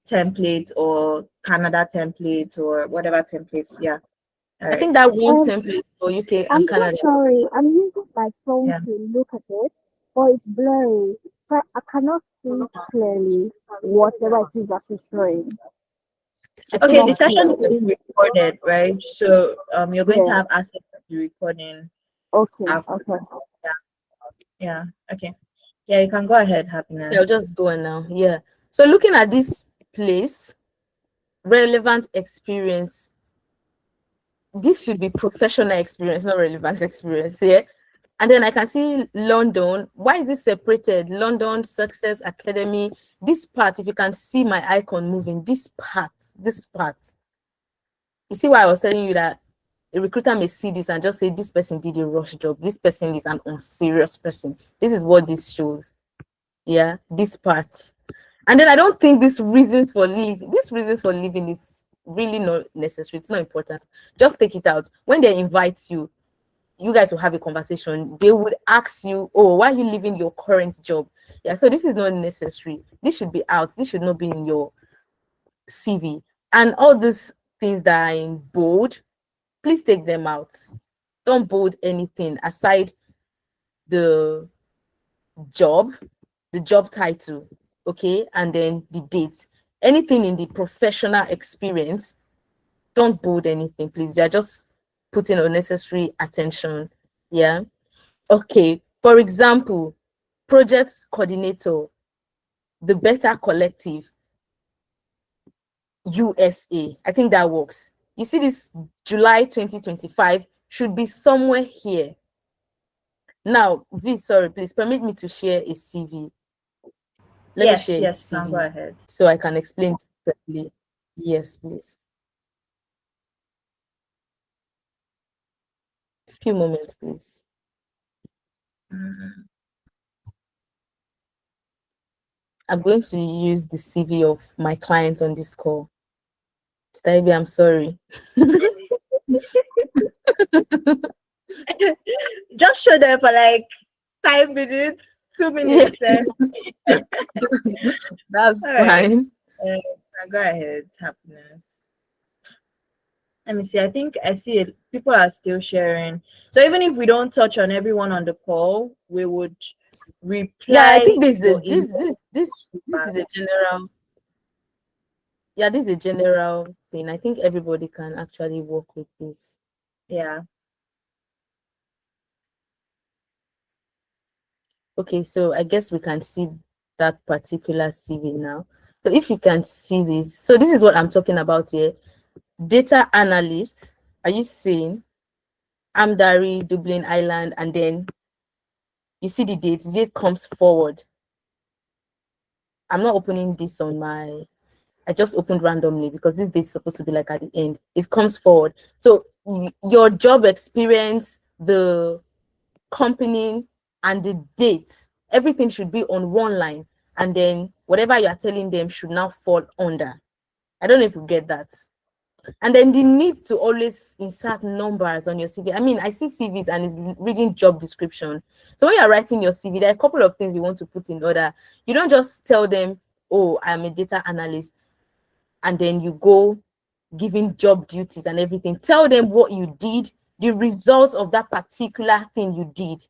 template or Canada template or whatever templates. Yeah. All I right. think that one Um, template for UK I'm and so Canada. sorry. I'm using my phone Yeah. to look at it, but it's blurry, so I cannot see clearly whatever it is that is showing. Okay, the session is being recorded, right? So you're going to Yeah. have access to the recording Okay. after. Okay. Yeah. Okay. Yeah, you can go ahead, Happiness. Yeah, I'll just go on now. Yeah. So looking at this place, relevant experience, this should be professional experience, not relevant experience. Yeah. And then I can see London. Why is it separated? London Success Academy. This part, if you can see my icon moving, this part. You see why I was telling you that a recruiter may see this and just say, this person did a rush job. This person is an unserious person. This is what this shows. Yeah, this part. And then I don't think this reasons for living is really not necessary. It's not important. Just take it out. When they invite you, you guys will have a conversation. They would ask you, oh, why are you leaving your current job? Yeah, so this is not necessary. This should be out. This should not be in your CV. And all these things that are in bold, please take them out. Don't bold anything aside the job title, okay, and then the date. Anything in the professional experience, don't bold anything, please. You're just putting unnecessary attention. Yeah. Okay. For example, project coordinator, the Better Collective, USA. I think that works. You see, this July 2025 should be somewhere here. Now, V, sorry, please permit me to share a CV. Let me share Yes, CV go ahead. so I can explain correctly. Yes, please. A few moments, please. I'm going to use the CV of my client on this call. Mr. Ibe, I'm sorry. Just show them for like 5 minutes, 2 minutes. Yeah. That's fine. Go ahead, Happiness. Let me see. I think I see it. People are still sharing. So even if we don't touch on everyone on the call, we would reply. Yeah, I think this is a general. Yeah, this is a general thing. I think everybody can actually work with this. Yeah. Okay, so I guess we can see that particular CV now. So if you can see this, so this is what I'm talking about here. Data analyst, are you seeing Amdari, Dublin Island, and then you see the date. The date comes forward. I'm not opening this on my, I just opened randomly because this date is supposed to be like at the end. It comes forward. So your job experience, the company, and the dates, everything should be on one line. And then whatever you are telling them should now fall under. I don't know if you get that. And then the need to always insert numbers on your CV. I mean, I see CVs and it's reading job description. So when you're writing your CV, there are a couple of things you want to put in order. You don't just tell them, oh, I'm a data analyst, and then you go giving job duties and everything. Tell them what you did, the results of that particular thing you did,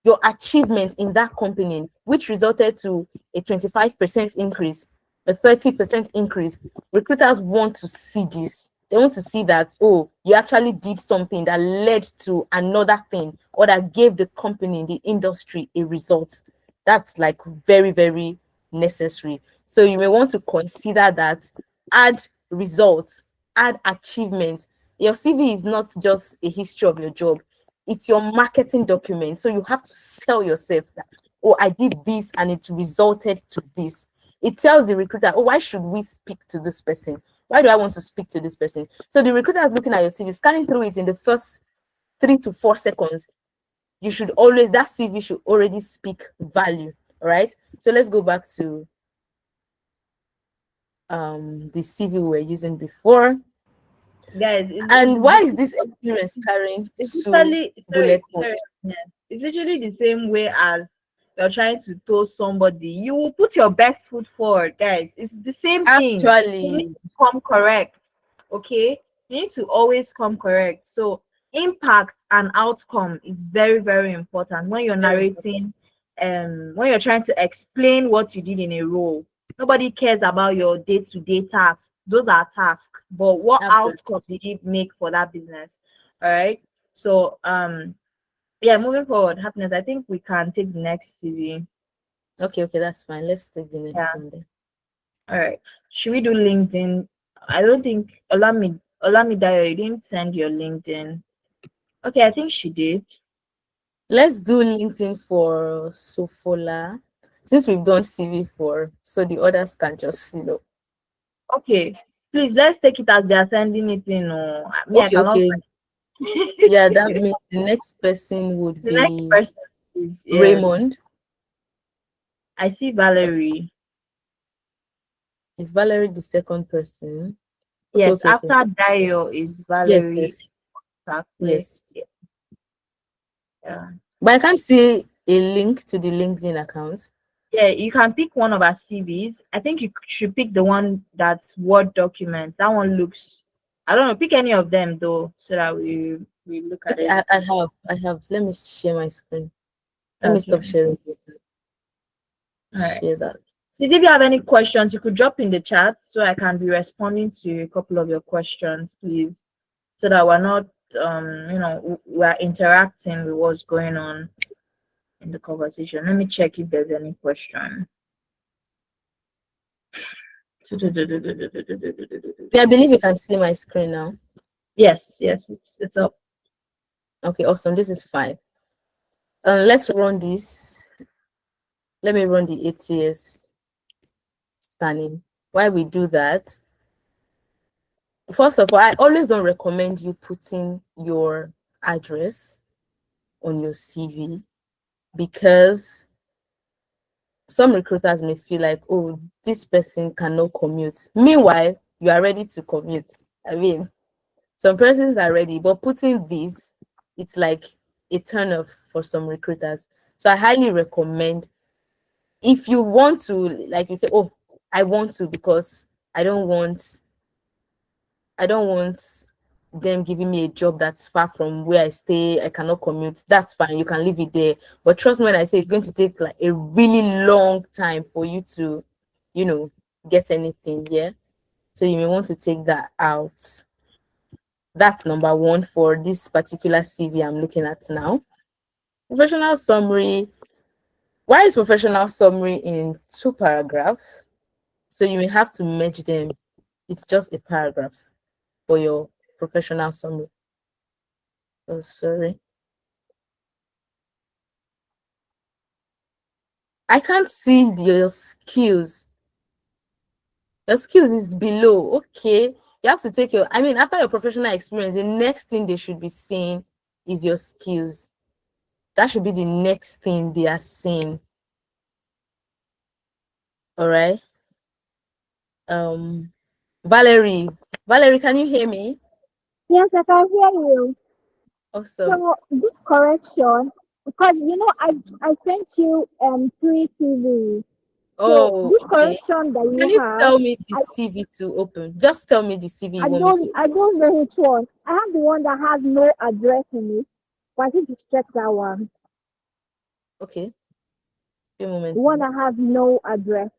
your achievements in that company, which resulted to a 25% increase, a 30% increase. Recruiters want to see this. They want to see that, oh, you actually did something that led to another thing or that gave the company, the industry, a result. That's like very, very necessary. So you may want to consider that, add results, add achievements. Your CV is not just a history of your job. It's your marketing document. So you have to sell yourself that, oh, I did this and it resulted to this. It tells the recruiter, oh, why should we speak to this person? Why do I want to speak to this person? So the recruiter is looking at your CV, scanning through it in the first 3 to 4 seconds. You should always, that CV should already speak value. All right. So let's go back to the CV we were using before. Guys, and why is this experience carrying bullet points? It's literally the same way as you're trying to toast somebody. You will put your best foot forward, guys. It's the same thing. Actually, you need to come correct. Okay, you need to always come correct. So impact and outcome is very, very important when you're narrating, when you're trying to explain what you did in a role. Nobody cares about your day-to-day tasks. Those are tasks, but what Absolutely. outcome did you make for that business? All right. So yeah, moving forward, happiness. I think we can take the next CV. Okay, that's fine. Let's take the next Yeah. one then. All right. Should we do LinkedIn? I don't think Olamidayo, you didn't send your LinkedIn. Okay, I think she did. Let's do LinkedIn for Sofola, since we've done CV for, so the others can just Okay, please let's take it as they are sending it in. Me, I cannot. Okay. Yeah, that means the next person would The be next person is Raymond. I see Valerie. Is Valerie the second person? Yes, Okay. after Dayo is Valerie. Yes. Yeah. But I can't see a link to the LinkedIn account. Yeah, you can pick one of our CVs. I think you should pick the one that's Word documents. That one looks, I don't know, pick any of them though, so that we look at Okay, it. I have. Let me share my screen. Let me stop sharing this. All right. Share that. So if you have any questions, you could drop in the chat so I can be responding to a couple of your questions, please, so that we're not, we're interacting with what's going on in the conversation. Let me check if there's any question. Yeah, I believe you can see my screen now. Yes, it's up. Okay, awesome. This is fine. Let's run this. Let me run the ATS scanning. While we do that, first of all, I always don't recommend you putting your address on your CV, because some recruiters may feel like, oh, this person cannot commute. Meanwhile, you are ready to commute. I mean, some persons are ready, but putting this, it's like a turn off for some recruiters. So I highly recommend, if you want to, like you say, oh, I want to because I don't want them giving me a job that's far from where I stay, I cannot commute. That's fine, you can leave it there. But trust me when I say it's going to take like a really long time for you to, get anything. Yeah. So you may want to take that out. That's number one for this particular CV I'm looking at now. Professional summary. Why is professional summary in 2 paragraphs? So you may have to merge them. It's just a paragraph for your professional summary. Oh, sorry. I can't see your skills. Your skills is below. Okay. You have to take after your professional experience, the next thing they should be seeing is your skills. That should be the next thing they are seeing. All right. Valerie, can you hear me? Yes, I can hear you. Awesome. So this correction, because I sent you 3 CVs. So this correction that you Can you have, tell me the CV to open? Just tell me the CV you want me to. I don't know which one. I have the one that has no address in it, but I think you check that one. Okay. A moment. The one that has no address.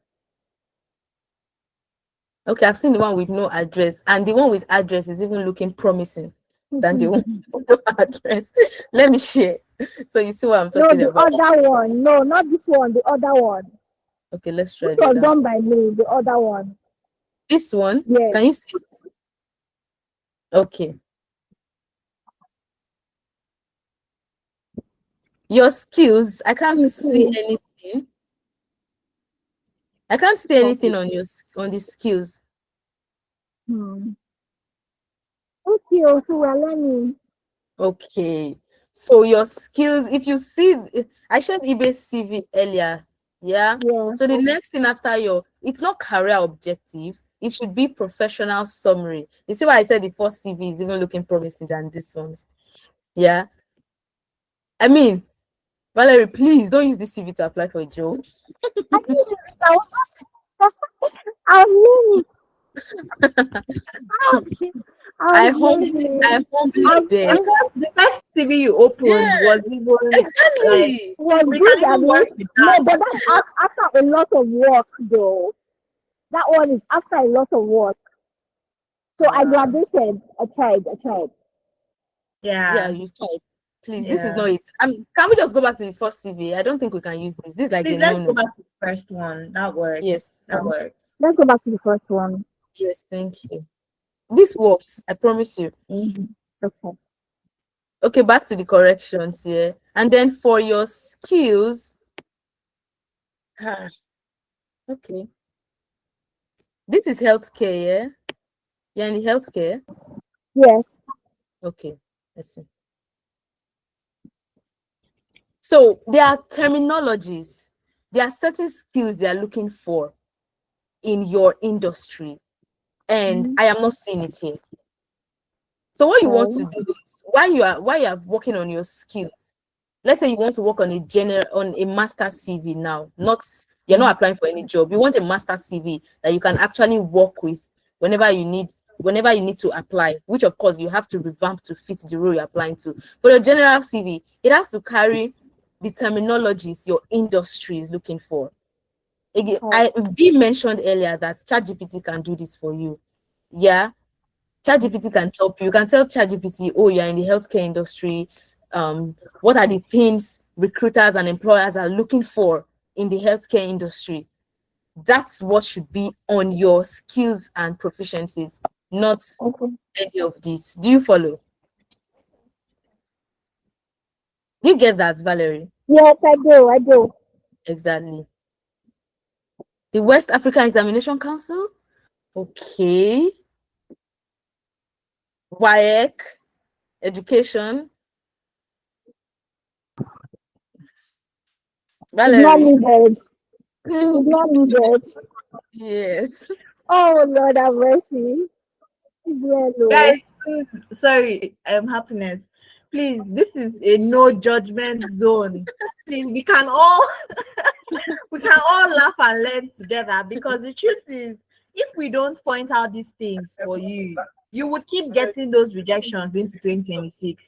Okay, I've seen the one with no address, and the one with address is even looking promising than the one with no address. Let me share. So you see what I'm talking about. No, the other one. No, not this one. The other one. Okay, let's try this was done by me. The other one. This one? Yes. Can you see it? Okay. Your skills, I can't see anything. I can't see anything on the skills. Okay, so we're learning. Okay. So your skills, if you see, I shared eBay's CV earlier. Yeah. So the next thing after it's not career objective. It should be professional summary. You see why I said the first CV is even looking promising than this one's. Yeah. I mean, Valerie, please don't use this CV to apply for a job. I humbly beg. The first CV you opened was even exactly. Was good. No, but that's after a lot of work, though. that one is after a lot of work. So I graduated. I tried. Yeah, Yeah. you tried. Please, this is Yeah. not it. Can we just go back to the first CV? I don't think we can use this. This is like Please a let's go no-no. back to the first one. That works. Yes. That works. Let's go back to the first one. Yes, thank you. This works, I promise you. Okay. Okay, back to the corrections here. And then for your skills, okay. This is healthcare, yeah? Yeah, in the healthcare? Yes. Okay, let's see. So there are terminologies. There are certain skills they are looking for in your industry. And I am not seeing it here. So what you want to do is while you are working on your skills, let's say you want to work on a master CV now, you're not applying for any job. You want a master CV that you can actually work with whenever you need to apply, which of course you have to revamp to fit the role you're applying to. For your general CV, it has to carry the terminologies your industry is looking for. Again, we mentioned earlier that ChatGPT can do this for you. Yeah, ChatGPT can help you. You can tell ChatGPT, oh, you're in the healthcare industry. What are the things recruiters and employers are looking for in the healthcare industry? That's what should be on your skills and proficiencies, not any of this. Do you follow? You get that, Valerie? Yes, I do. Exactly. The West African Examination Council. Okay. WAEC, education. Valerie. It's not needed. It's not needed. Yes. Oh Lord have mercy. Guys, please, sorry, happiness. Please, this is a no judgment zone. Please, we can all laugh and learn together, because the truth is, if we don't point out these things for you, you would keep getting those rejections into 2026.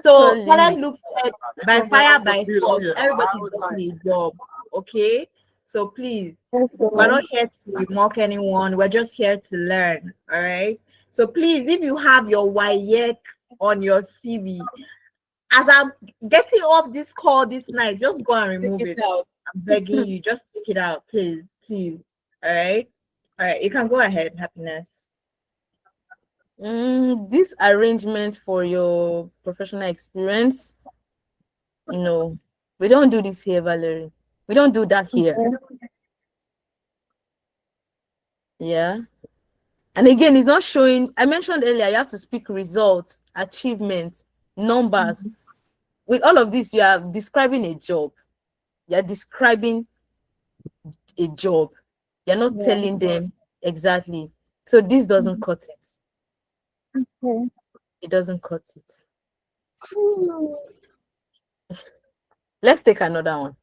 So talent looks at by fire, by force. Everybody's doing a job. Okay. So please, we're not here to mock anyone. We're just here to learn. All right. So please, if you have your YEC on your CV, as I'm getting off this call this night, just go and remove it. I'm begging you, just take it out, please, please. All right. You can go ahead, happiness. This arrangement for your professional experience, no, we don't do this here, Valerie. We don't do that here. Yeah. And again, it's not showing. I mentioned earlier, you have to speak results, achievements, numbers. With all of this, you are describing a job. You're describing a job. You're not telling them exactly. So this doesn't cut it. Okay. It doesn't cut it. Let's take another one.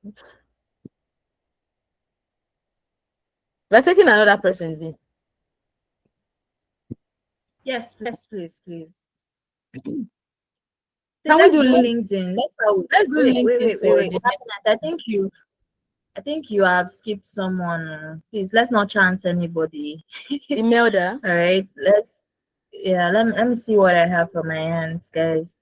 We're taking another person, V. Yes, please. Can we do LinkedIn? Let's do LinkedIn. Wait. I think you have skipped someone. Please, let's not chance anybody. Imelda. All right, let me see what I have for my hands, guys.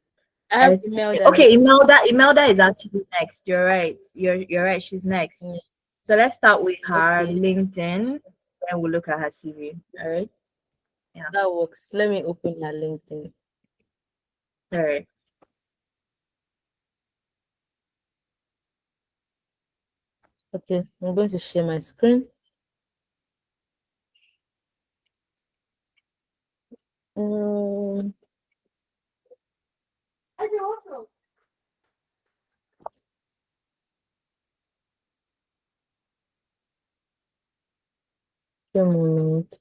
I have Imelda. Okay, Imelda is actually next. You're right. You're right. She's next. Yeah. So let's start with her LinkedIn, and we'll look at her CV. All right. Yeah. That works. Let me open her LinkedIn. All right. Okay, I'm going to share my screen. A moment.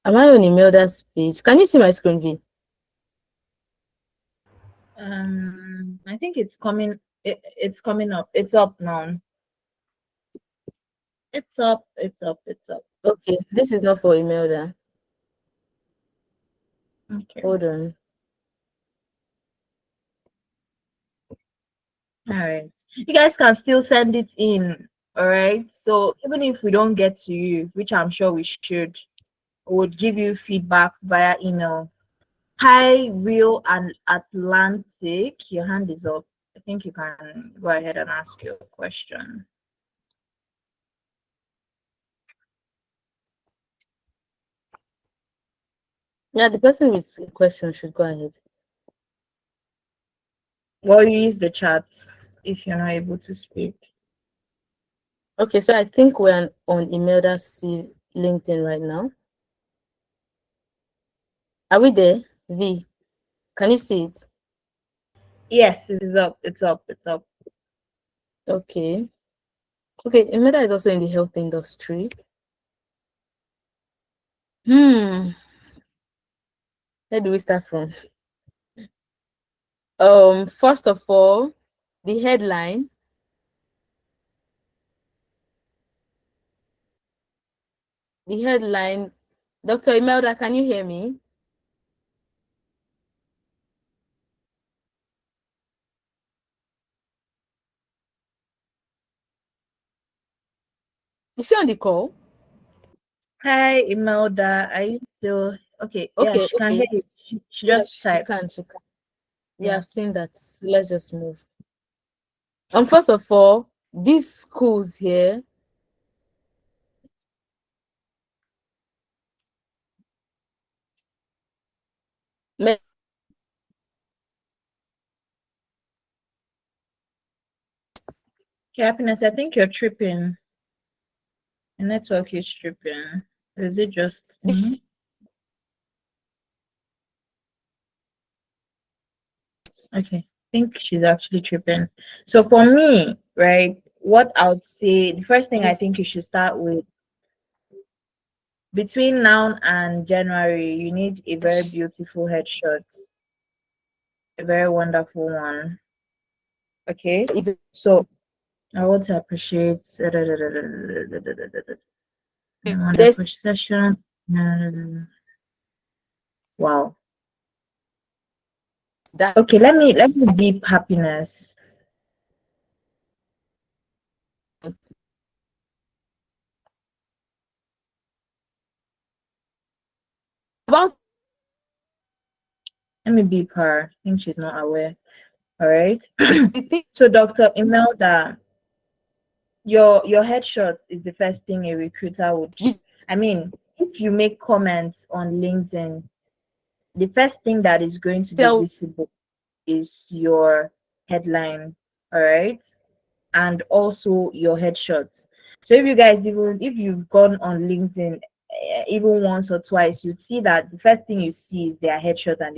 Am I on Imelda's page? Can you see my screen, V? I think it's coming. It's coming up. It's up now. It's up. Okay, this is not for Imelda. Okay. Hold on. All right. You guys can still send it in. All right. So even if we don't get to you, which I'm sure we should, we would give you feedback via email. Hi, Real and Atlantic. Your hand is up. I think you can go ahead and ask your question. Yeah, the person with the question should go ahead. Well, you use the chat if you're not able to speak. Okay, so I think we're on Imelda C LinkedIn right now. Are we there? V, can you see it? Yes, it is up. It's up. It's up. Okay. Okay, Imelda is also in the health industry. Where do we start from? First of all, the headline. The headline. Dr. Imelda, can you hear me? Is she on the call? Hi, Imelda. Are you still okay? Okay, Yeah, she can hear you. She just typed. She can. Yeah. I've seen that. So let's just move. First of all, these schools here. Happiness, I think you're tripping. The network is tripping. Is it just me? Okay, I think she's actually tripping. So for me, right, what I would say, the first thing I think you should start with, between now and January, you need a very beautiful headshot, a very wonderful one. Okay, so I want to appreciate wonderful session. Wow. Okay, let me beep happiness. About Let me beep her. I think she's not aware. All right. So Dr. Imelda, your headshot is the first thing a recruiter would. I mean, if you make comments on LinkedIn, the first thing that is going to be visible is your headline. All right. And also your headshots. So if you guys if you've gone on LinkedIn even once or twice, you'd see that the first thing you see is their headshot and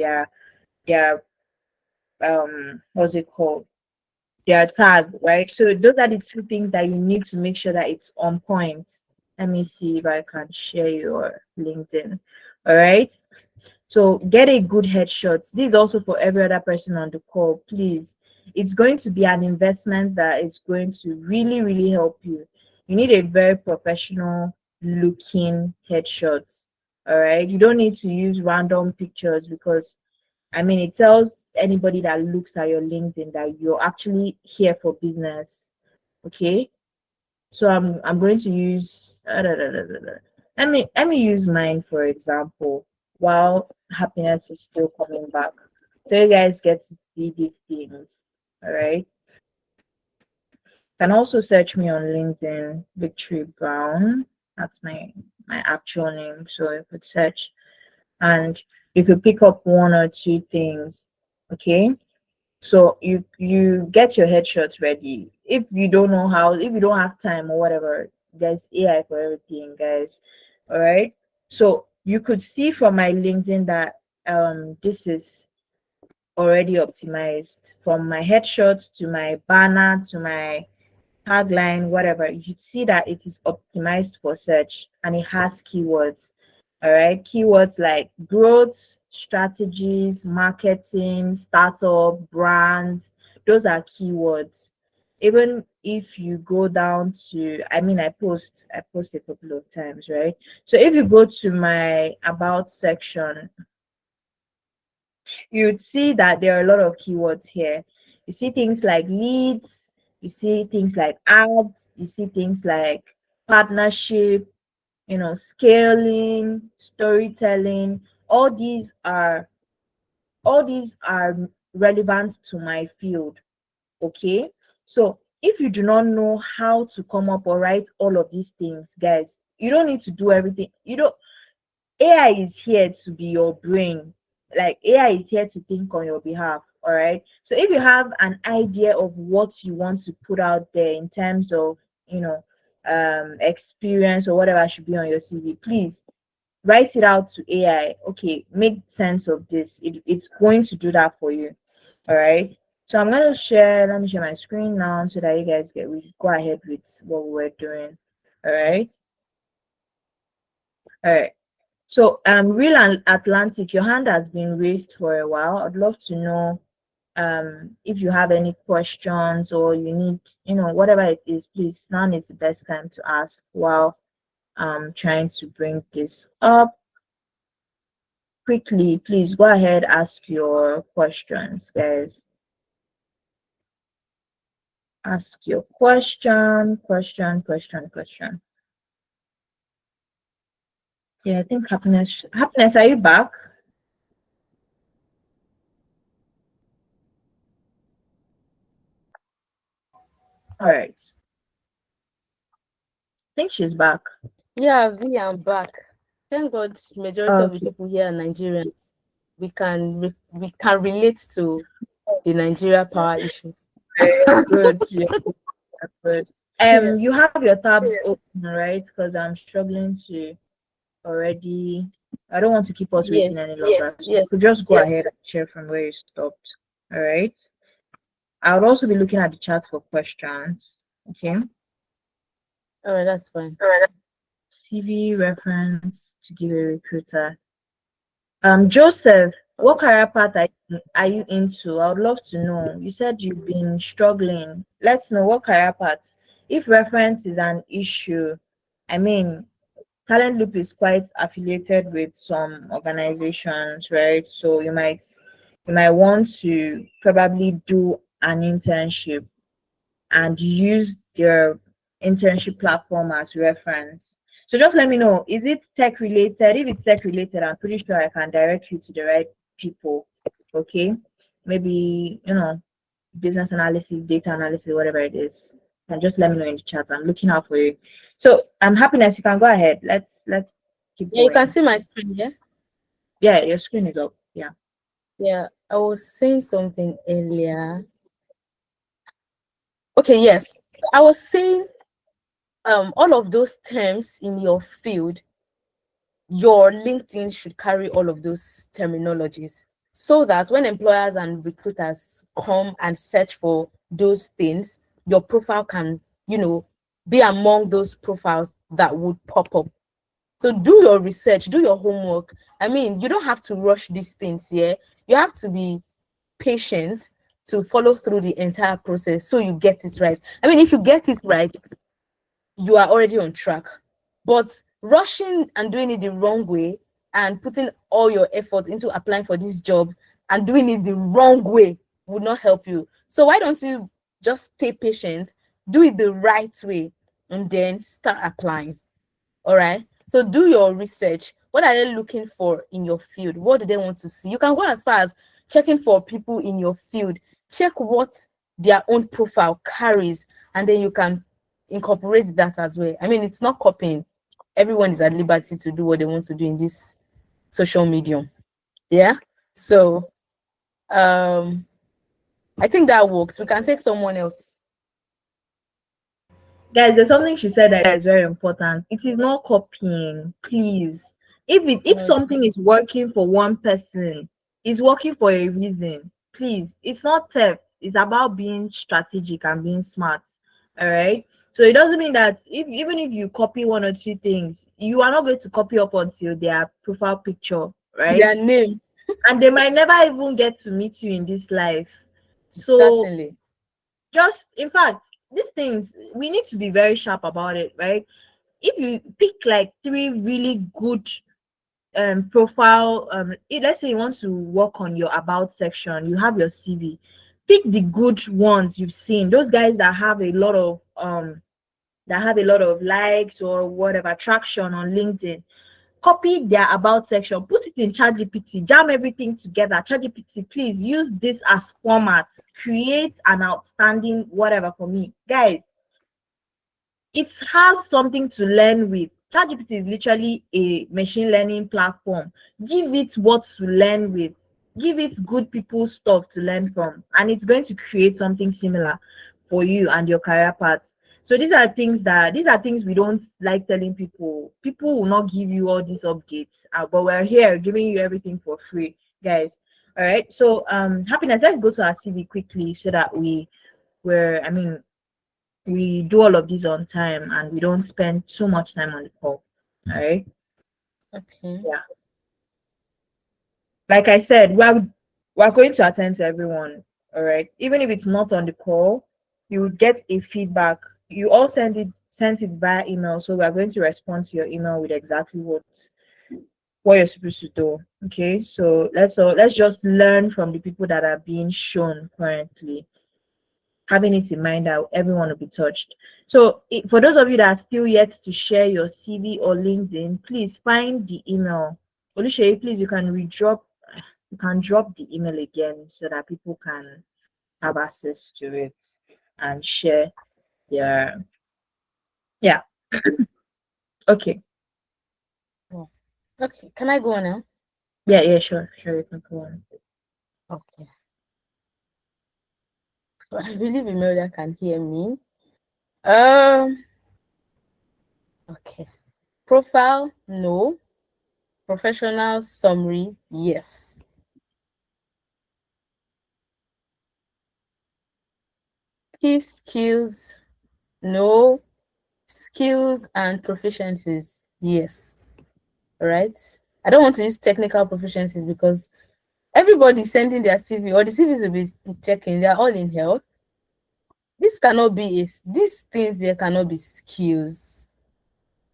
their what's it called? Their tag, right? So those are the two things that you need to make sure that it's on point. Let me see if I can share your LinkedIn. All right. So get a good headshot. This is also for every other person on the call. Please, it's going to be an investment that is going to really, really help you. You need a very professional looking headshot. All right. You don't need to use random pictures because I mean it tells anybody that looks at your LinkedIn that you're actually here for business. Okay. So I'm going to use let me use mine for example while happiness is still coming back. So you guys get to see these things. All right. You can also search me on LinkedIn, Victory Brown. That's my actual name. So you could search and you could pick up one or two things. Okay. So you get your headshots ready. If you don't know how, if you don't have time or whatever, there's AI for everything, guys. All right. So you could see from my LinkedIn that this is already optimized from my headshots to my banner to my tagline, whatever. You see that it is optimized for search and it has keywords. All right. Keywords like growth, strategies, marketing, startup, brands. Those are keywords. Even if you go down to, I mean, I post a couple of times, right? So if you go to my about section, you'd see that there are a lot of keywords here. You see things like leads, you see things like ads, you see things like partnership, scaling, storytelling. All these are relevant to my field. Okay, so if you do not know how to come up or write all of these things, guys, you don't need to do everything. You don't AI is here to be your brain. Like, AI is here to think on your behalf. All right. So if you have an idea of what you want to put out there in terms of, experience or whatever should be on your CV, please write it out to AI. Okay, make sense of this. It's going to do that for you. All right. So let me share my screen now so that you guys we go ahead with what we're doing. All right. All right. So, Real Atlantic, your hand has been raised for a while. I'd love to know if you have any questions or you need, whatever it is, please, now is the best time to ask while trying to bring this up. Quickly, please go ahead, ask your questions, guys. Ask your question. Yeah, I think Happiness, are you back? All right. I think she's back. Yeah, V, I'm back. Thank God, majority of the people here are Nigerians. We can relate to the Nigeria power issue. Good. Yeah, good. You have your tabs open, right? Because I'm struggling to already. I don't want to keep us waiting any longer. So you could just go ahead and share from where you stopped. All right. I would also be looking at the chat for questions. Okay. All right, that's fine. CV reference to give a recruiter. Joseph, what career path are you into? I would love to know. You said you've been struggling. Let's know what career path. If reference is an issue, I mean, Talent Loop is quite affiliated with some organizations, right? So you might want to probably do an internship and use their internship platform as reference. So just let me know, is it tech related? If it's tech related, I'm pretty sure I can direct you to the right people. Okay. Maybe, business analysis, data analysis, whatever it is. And just let me know in the chat. I'm looking out for you. So Happiness, you can go ahead. Let's keep going. You can see my screen, yeah? Yeah, your screen is up. Yeah. Yeah, I was saying something earlier. Okay, yes. I was saying all of those terms in your field, your LinkedIn should carry all of those terminologies so that when employers and recruiters come and search for those things, your profile can, be among those profiles that would pop up. So do your research, do your homework. I mean, you don't have to rush these things here. You have to be patient to follow through the entire process so you get it right. I mean, if you get it right, you are already on track. But rushing and doing it the wrong way and putting all your effort into applying for this job and doing it the wrong way would not help you. So why don't you just stay patient, do it the right way, and then start applying? All right. So do your research. What are they looking for in your field? What do they want to see? You can go as far as checking for people in your field. Check what their own profile carries, and then you can incorporate that as well. I mean, it's not copying. Everyone is at liberty to do what they want to do in this social medium. Yeah. So I think that works. We can take someone else. Guys, there's something she said that is very important. It is not copying, please. If something is working for one person, it's working for a reason. Please, it's not theft. It's about being strategic and being smart. All right. So it doesn't mean that even if you copy one or two things, you are not going to copy up until their profile picture, right? Their name. And they might never even get to meet you in this life. So certainly, just in fact, these things, we need to be very sharp about it, right? If you pick like 3 really good profile, let's say you want to work on your about section, you have your CV, pick the good ones you've seen, those guys that have a lot of likes or whatever traction on LinkedIn. Copy their about section, put it in ChatGPT, jam everything together. ChatGPT, please use this as format, create an outstanding whatever for me. Guys, it has something to learn with. ChatGPT is literally a machine learning platform. Give it what to learn with. Give it good people stuff to learn from, and it's going to create something similar for you and your career path. So these are things we don't like telling people. People will not give you all these updates, but we're here giving you everything for free, guys. All right. So happiness. Let's go to our CV quickly so that we do all of these on time and we don't spend too much time on the call. All right. Okay. Yeah. Like I said, we're going to attend to everyone. All right. Even if it's not on the call, you will get a feedback. You all sent it via email, so we are going to respond to your email with exactly what you're supposed to do. Okay. So let's just learn from the people that are being shown currently, having it in mind that everyone will be touched. So for those of you that are still yet to share your CV or LinkedIn, please find the email. Olushay, please, you can drop the email again so that people can have access to it and share their, yeah. Okay. Okay, can I go on now? Yeah, sure, you can go on. Okay. So I believe Imelda can hear me. Okay. Profile, no. Professional summary, yes. Key skills, no. Skills and proficiencies, yes. All right. I don't want to use technical proficiencies because everybody's sending their CV or the CVs will be checking. They're all in health. These things here cannot be skills.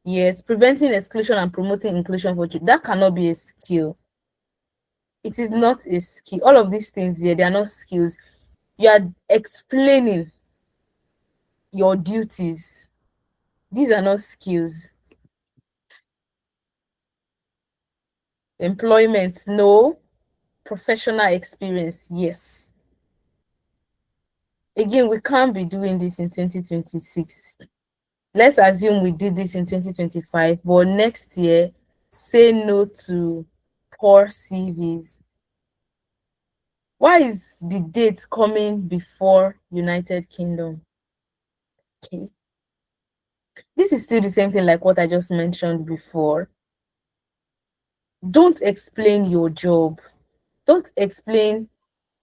Yes, preventing exclusion and promoting inclusion for children, that cannot be a skill. It is not a skill. All of these things here, they are not skills. You are explaining your duties. These are not skills. Employment, no. Professional experience, yes. Again, we can't be doing this in 2026. Let's assume we did this in 2025, but next year, say no to poor CVs. Why is the date coming before United Kingdom? Okay. This is still the same thing like what I just mentioned before. Don't explain your job. Don't explain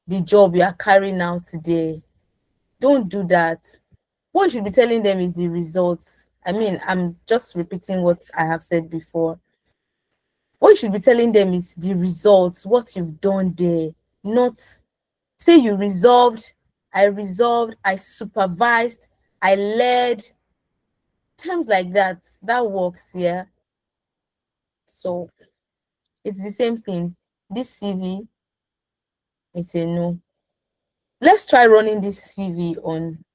the job you are carrying out today. Don't do that. What you should be telling them is the results. I mean, I'm just repeating what I have said before. What you should be telling them is the results, what you've done there. Not say you resolved, I supervised, I led. Terms like that works, yeah. So it's the same thing. This CV, it's a no. Let's try running this CV on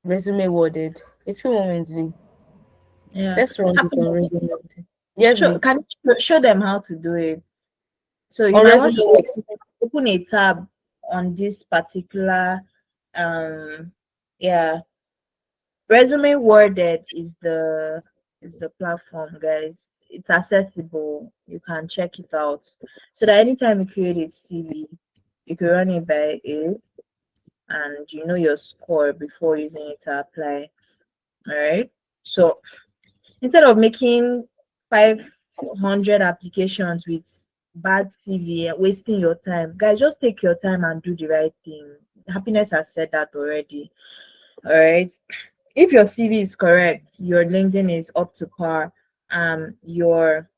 Resume Worded. A few moments, V. Yeah. Let's run this on Resume Worded. Yes, Can you show them how to do it? So you on might want Resume to open a tab on this particular Resume Worded is the platform, guys. It's accessible. You can check it out. So that anytime you create a CV, you can run it by it and you know your score before using it to apply. All right. So instead of making 500 applications with bad CV, wasting your time, guys, just take your time and do the right thing. Happiness has said that already. All right. If your CV is correct, your LinkedIn is up to par, your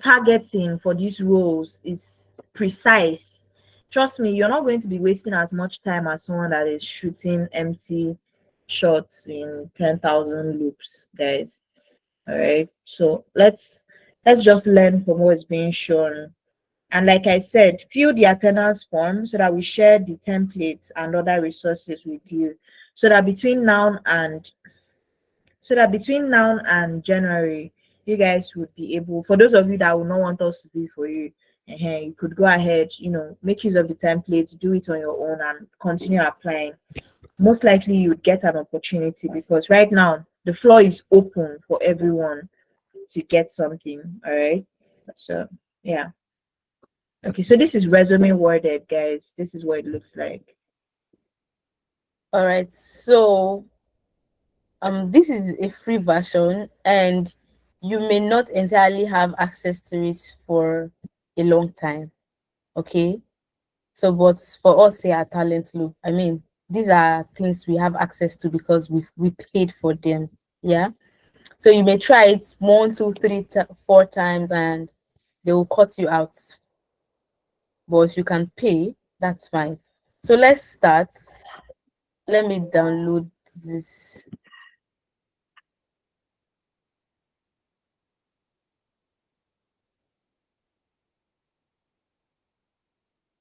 targeting for these roles is precise. Trust me, you're not going to be wasting as much time as someone that is shooting empty shots in 10,000 loops, guys. All right. So let's let's just learn from what's being shown. And like I said, fill the attendance form so that we share the templates and other resources with you. So that between now and January, you guys would be able, for those of you that will not want us to do it for you, you could go ahead, make use of the templates, do it on your own and continue applying. Most likely you would get an opportunity because right now the floor is open for everyone to get something. All right. So yeah. Okay, so this is resume worded, guys. This is what it looks like. All right, so this is a free version and you may not entirely have access to it for a long time. Okay, so but for us here at Talent Loop, I mean, these are things we have access to because we paid for them. Yeah, so you may try it 1, 2, 3, 4 times and they will cut you out, but if you can pay, that's fine. So let's start. Let me download this.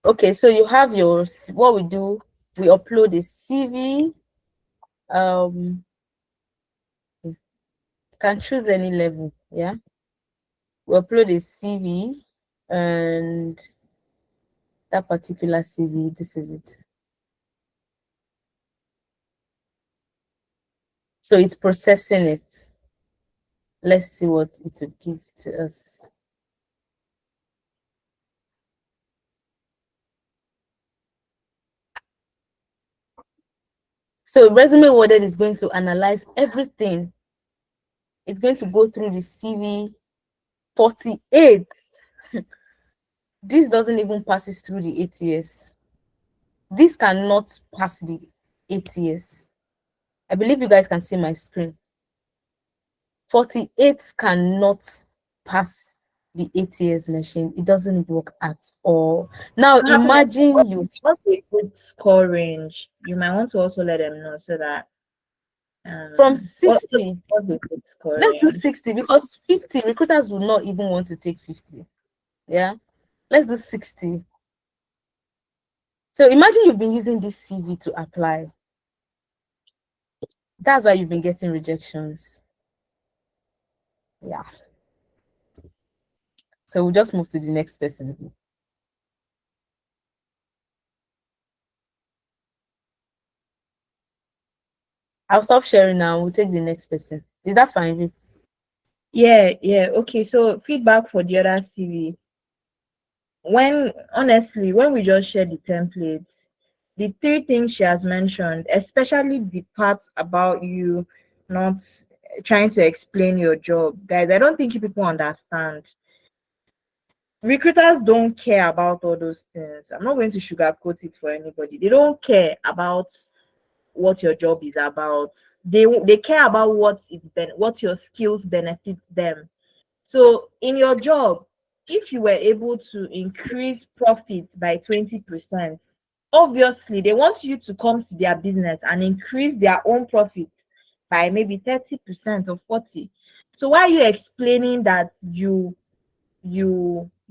Okay, so you have your, what we do, we upload a CV. You can choose any level. Yeah, we upload a CV and that particular CV, this is it. So it's processing it. Let's see what it will give to us. So resume worded is going to analyze everything. It's going to go through the CV. 48. This doesn't even pass it through the ATS. This cannot pass the ATS. I believe you guys can see my screen. 48 cannot pass the ATS machine. It doesn't work at all. Now imagine you. What's a good score range? You might want to also let them know so that from 60. What's a good score Let's range? do 60 because 50 recruiters will not even want to take 50. Yeah, let's do 60. So imagine you've been using this CV to apply. That's why you've been getting rejections. Yeah. So we'll just move to the next person. I'll stop sharing now. We'll take the next person. Is that fine? Yeah. Okay. So feedback for the other CV. Honestly, when we just share the templates, the 3 things she has mentioned, especially the part about you not trying to explain your job, guys, I don't think you people understand. Recruiters don't care about all those things. I'm not going to sugarcoat it for anybody. They don't care about what your job is about. They care about what your skills benefit them. So in your job, if you were able to increase profits by 20%, obviously they want you to come to their business and increase their own profits by maybe 30% or 40%. So why are you explaining that you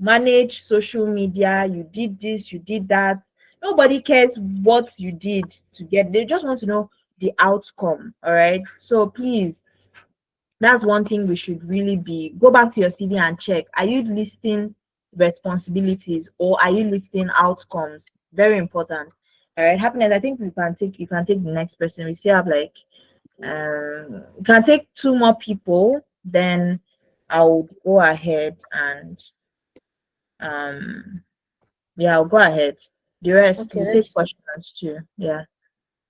manage social media, you did this, you did that? Nobody cares what you did to get. They just want to know the outcome. All right. So please, that's one thing we should really be. Go back to your CV and check. Are you listing responsibilities or are you listing outcomes? Very important. All right. Happiness. I think you can take the next person. We still have like you can take 2 more people. Then I'll go ahead and yeah, I'll go ahead. The rest Okay, we'll take questions too. Yeah.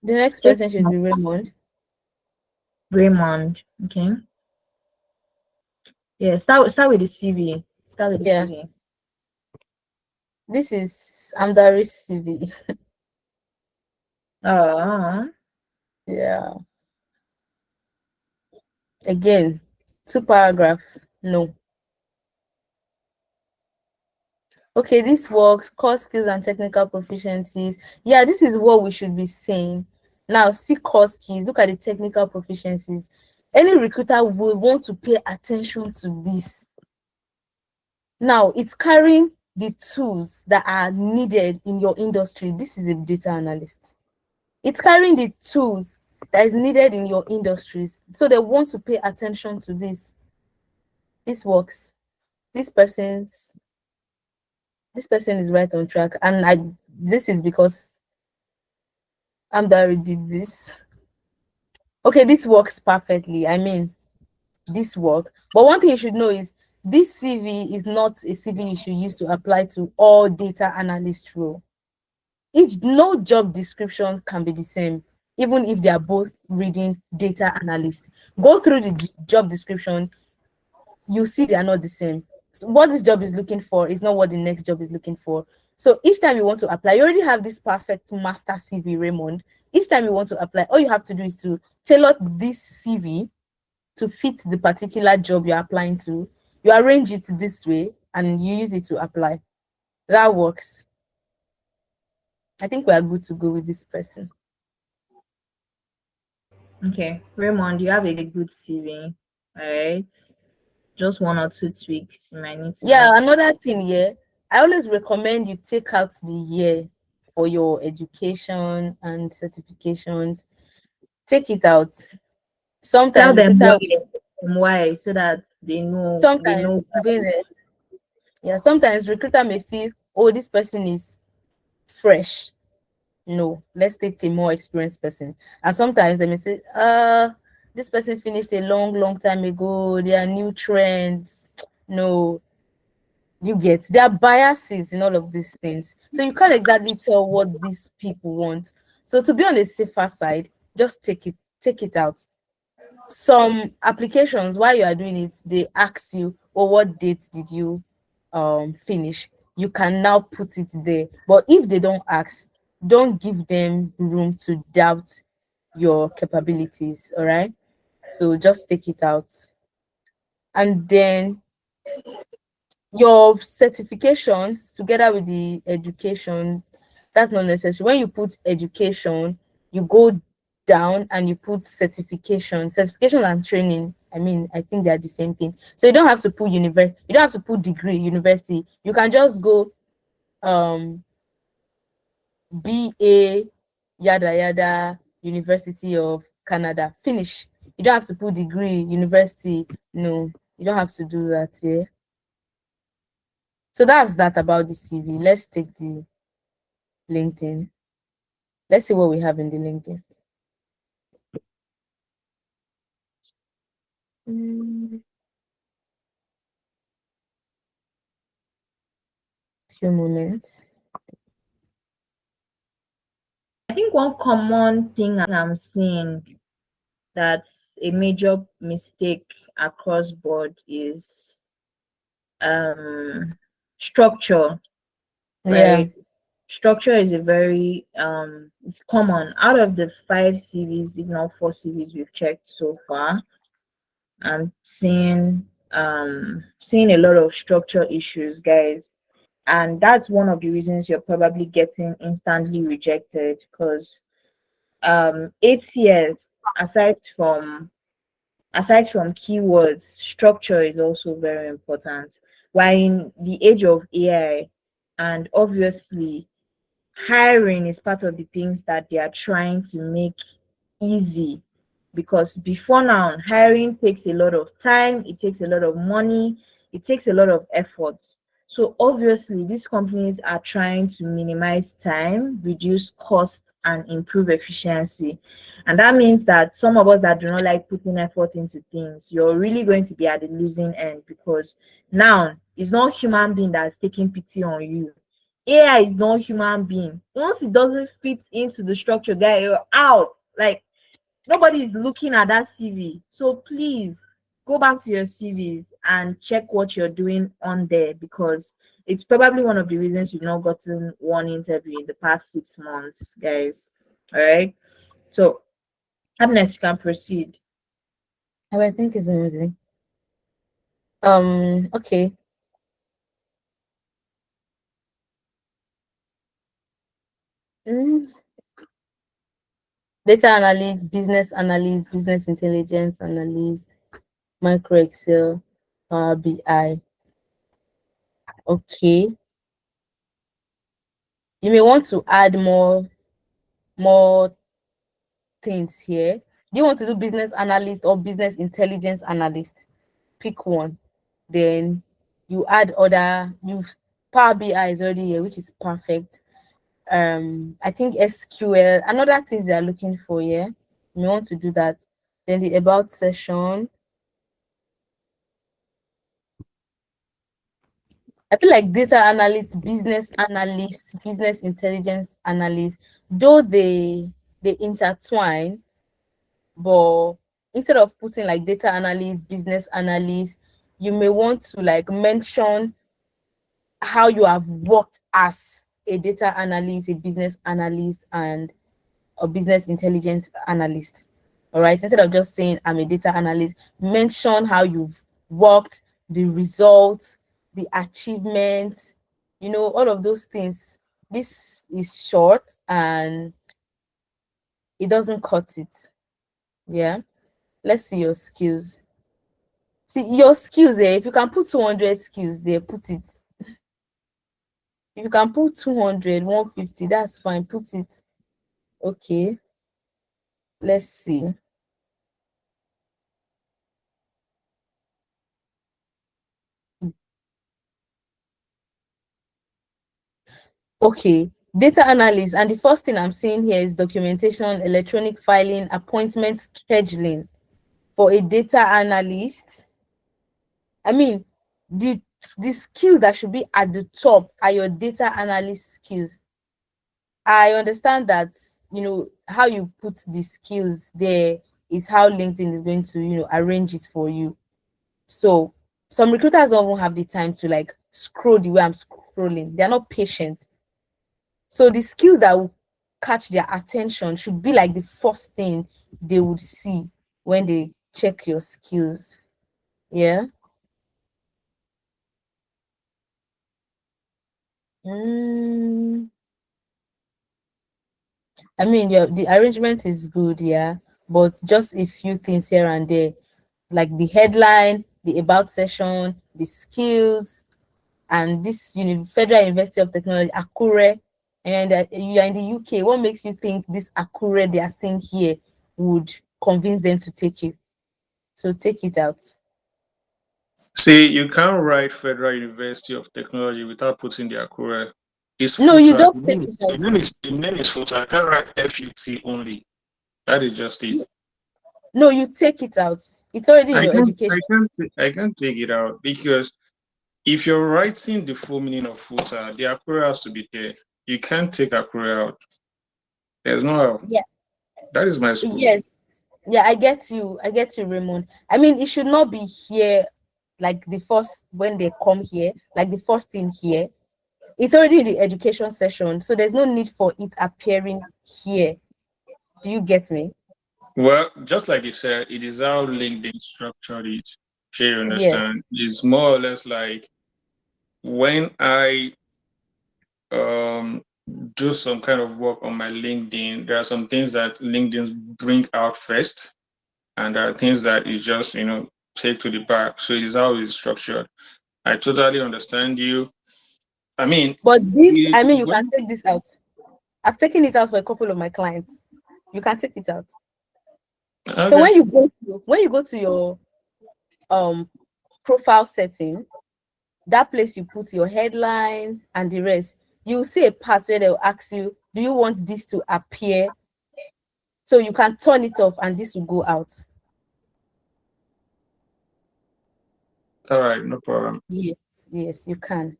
The next person should be Raymond. Raymond. Okay. Yeah, start with the CV. Start with the Yeah. CV. This is Amdari's CV. Yeah. Again, 2 paragraphs. No. Okay, this works. Core skills and technical proficiencies. Yeah, this is what we should be saying. Now, see core skills. Look at the technical proficiencies. Any recruiter will want to pay attention to this. Now it's carrying the tools that are needed in your industry. This is a data analyst. It's carrying the tools that is needed in your industries. So they want to pay attention to this. This works. This person is right on track. And this is because Amdari did this. Okay, this works perfectly. I mean, this work. But one thing you should know is this CV is not a CV you should use to apply to all data analyst role. No job description can be the same, even if they are both reading data analyst. Go through the job description, you see they are not the same. So what this job is looking for is not what the next job is looking for. So each time you want to apply, you already have this perfect master CV, Raymond. Each time you want to apply, all you have to do is to tailor this CV to fit the particular job you're applying to. You arrange it this way and you use it to apply. That works. I think we are good to go with this person. Okay, Raymond, you have a good CV. All right, just 1 or 2 tweaks you might need to Yeah, make. another thing, I always recommend you take out the year for your education and certifications. Take it out. Tell Sometimes them recruiter why, so that they know. sometimes sometimes recruiter may feel, oh, this person is fresh. No, let's take a more experienced person. And sometimes they may say, this person finished a long time ago. There are new trends. No, you get, there are biases in all of these things. So you can't exactly tell what these people want. So to be on the safer side, just take it out. Some applications, while you are doing it, they ask you, well, what date did you finish? You can now put it there. But if they don't ask, don't give them room to doubt your capabilities. All right, so just take it out. And then your certifications together with the education, that's not necessary. When you put education, you go down and you put certification and training. I mean, I think they're the same thing. So you don't have to put you don't have to put degree, university. You can just go BA yada yada, University of Canada, finish. You don't have to put degree, university. No, you don't have to do that. Yeah. So that's that about the CV. Let's take the LinkedIn. Let's see what we have in the LinkedIn. Few moments. I think one common thing I'm seeing that's a major mistake across board is structure. Yeah. Right? Structure is a very it's common. Out of the 5 CVs, if not 4 CVs we've checked so far, I'm seeing a lot of structure issues, guys. And that's one of the reasons you're probably getting instantly rejected, because 8 years, aside from keywords, structure is also very important. We're in the age of AI, and obviously hiring is part of the things that they are trying to make easy, because before now hiring takes a lot of time, it takes a lot of money, it takes a lot of effort. So obviously these companies are trying to minimize time, reduce cost, and improve efficiency. And that means that some of us that do not like putting effort into things, you're really going to be at the losing end, because now it's not human being that's taking pity on you. AI is not human being. Once it doesn't fit into the structure, guy, you're out. Like, nobody is looking at that CV. So please go back to your CVs and check what you're doing on there, because it's probably one of the reasons you've not gotten one interview in the past 6 months, guys. All right. So, Happiness, you can proceed. I think it's amazing. Okay. Data analyst, business intelligence analyst, micro Excel, Power BI. Okay. You may want to add more things here. Do you want to do business analyst or business intelligence analyst? Pick one. Then you add other. Power BI is already here, which is perfect. I think SQL and other things they are looking for here. You may want to do that. Then the about section. I feel like data analyst, business intelligence analyst, though they intertwine, but instead of putting like data analyst, business analyst, you may want to like mention how you have worked as a data analyst, a business analyst, and a business intelligence analyst. All right, instead of just saying I'm a data analyst, mention how you've worked, the results, the achievements, all of those things. This is short and it doesn't cut it. Yeah, let's see your skills. See your skills there. If you can put 200 skills there, put it. If you can put 200, 150, that's fine, put it. Okay, let's see. Okay, data analyst, and the first thing I'm seeing here is documentation, electronic filing, appointment scheduling. For a data analyst, I mean, the skills that should be at the top are your data analyst skills. I understand that, how you put the skills there is how LinkedIn is going to, arrange it for you. So some recruiters don't even have the time to like scroll the way I'm scrolling. They're not patient. So the skills that will catch their attention should be like the first thing they would see when they check your skills. Yeah. I mean, the arrangement is good, yeah, but just a few things here and there, like the headline, the about section, the skills, and this Federal University of Technology, Akure, and you are in the UK. What makes you think this Akure they are seeing here would convince them to take you? So take it out. See, you can't write Federal University of Technology without putting the Akure. It's No, you FUTA. just take it out. The name is FUTA. I can't write FUT only. That is just it. No, you take it out. It's already in your education. I can't take it out because if you're writing the full meaning of FUTA, the Akure has to be there. You can't take Akure out. There's no how. Yeah. That is my school. Yes. Yeah, I get you, Raymond. I mean, it should not be here like the first when they come here, like the first thing here. It's already in the education session, so there's no need for it appearing here. Do you get me? Well, just like you said, it is how LinkedIn structured it. Sure, you understand? Yes. It's more or less like when I do some kind of work on my LinkedIn, there are some things that LinkedIn bring out first, and there are things that it just take to the back. So it is how it's structured. I totally understand you. I mean, but this, you can take this out. I've taken it out for a couple of my clients. You can take it out. Okay. So when you go to your profile setting, that place you put your headline and the rest, you'll see a part where they'll ask you, do you want this to appear? So you can turn it off and this will go out. All right, no problem. Yes, you can.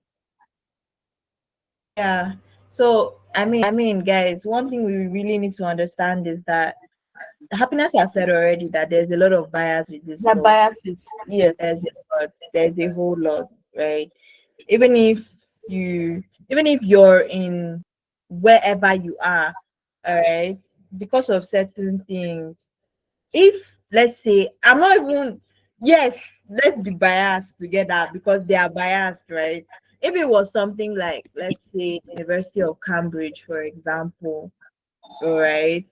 Yeah. So I mean, guys, one thing we really need to understand is that Happiness has said already that there's a lot of bias with this. Biases, yes. There's a whole lot, right? Even if you're in wherever you are, all right, because of certain things. If let's say I'm not even let's be biased together because they are biased, right? If it was something like, let's say, University of Cambridge, for example, all right,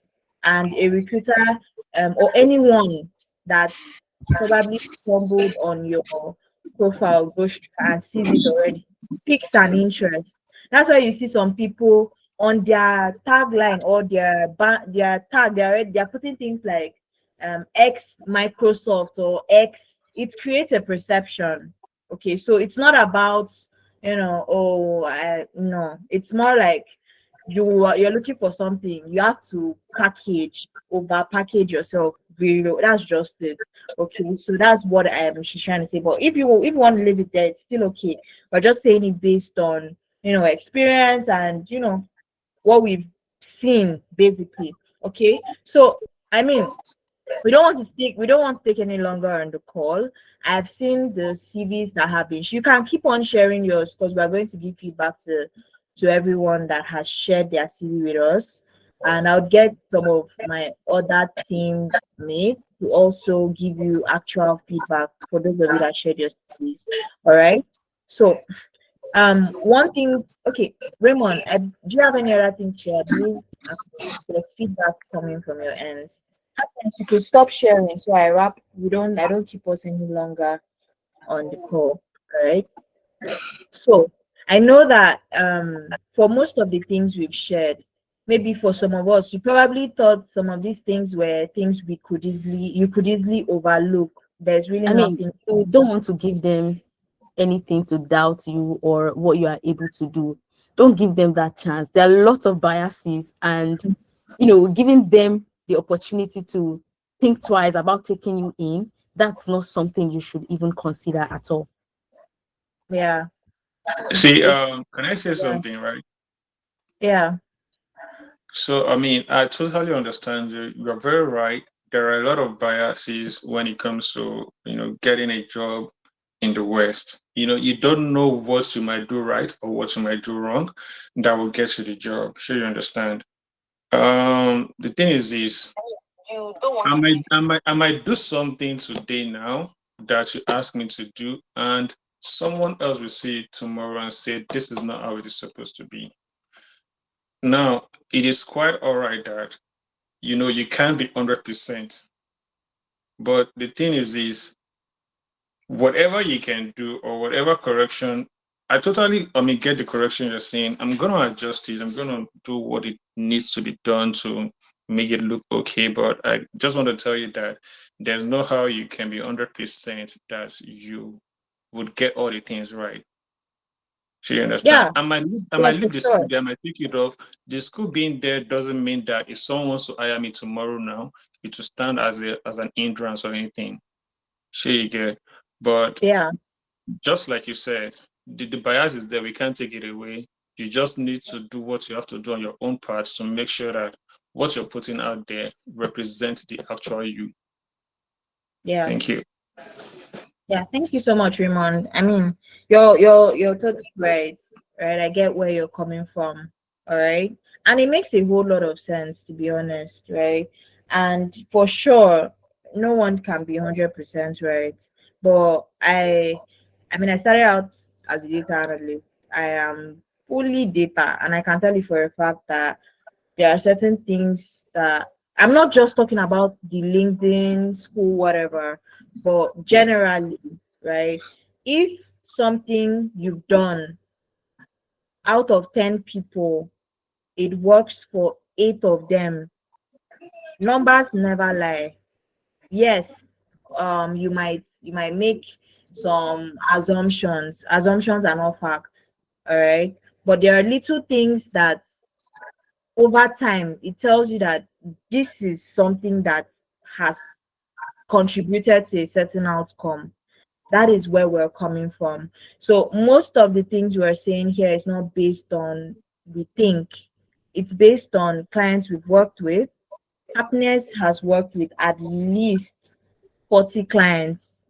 and a recruiter or anyone that probably stumbled on your profile goes and sees it already, piques an interest. That's why you see some people on their tagline or their tag, they're putting things like X Microsoft or X. It creates a perception. Okay, so it's not about, no, it's more like you're looking for something, you have to over package yourself really low. That's just it. Okay, so that's what she's trying to say. But if you want to leave it there, it's still okay. We're just saying it based on experience and what we've seen basically. Okay, so I mean, we don't want to take any longer on the call. I've seen the CVs that have been. You can keep on sharing yours because we're going to give feedback to everyone that has shared their CV with us, and I'll get some of my other team mates to also give you actual feedback for those of you that shared your CVs. All right. So one thing. Okay, Raymond, do you have any other things to share? There's feedback coming from your ends. You could stop sharing so I wrap. I don't keep us any longer on the call. All right. So I know that for most of the things we've shared, maybe for some of us, you probably thought some of these things were things you could easily overlook. There's really nothing. You don't want to give them anything to doubt you or what you are able to do. Don't give them that chance. There are lots of biases, and giving them the opportunity to think twice about taking you in, that's not something you should even consider at all. Yeah. See, can I say something, right? Yeah. So, I mean, I totally understand you. You're very right. There are a lot of biases when it comes to, getting a job in the West. You don't know what you might do right or what you might do wrong that will get you the job. Sure, you understand. The thing is this. I might do something today now that you ask me to do, and someone else will see it tomorrow and say, this is not how it is supposed to be. Now, it is quite all right that, you can't be 100%. But the thing is, whatever you can do or whatever correction, I get the correction you're saying. I'm going to adjust it. I'm going to do what it needs to be done to make it look okay. But I just want to tell you that there's no how you can be 100% that you would get all the things right. So you understand? Yeah. I might leave the school there, I might take it off. The school being there doesn't mean that if someone wants to hire me tomorrow now, it will stand as an hindrance or anything. Sure you get. But yeah, just like you said, the bias is there. We can't take it away. You just need to do what you have to do on your own part to make sure that what you're putting out there represents the actual you. Yeah. Thank you. Yeah, thank you so much, Raymond. I mean, you're totally right. Right, I get where you're coming from. All right, and it makes a whole lot of sense, to be honest, right? And for sure, no one can be 100% right. But I mean, I started out as a data analyst. I am fully data, and I can tell you for a fact that there are certain things that I'm not just talking about the LinkedIn, school, whatever, but generally, right? If something you've done out of 10 people, it works for 8 of them, numbers never lie. Yes, you might make some assumptions. Assumptions are not facts, all right? But there are little things that over time it tells you that this is something that has contributed to a certain outcome. That is where we're coming from. So most of the things we're saying here is not based on we think, it's based on clients we've worked with. Happiness has worked with at least 40 clients,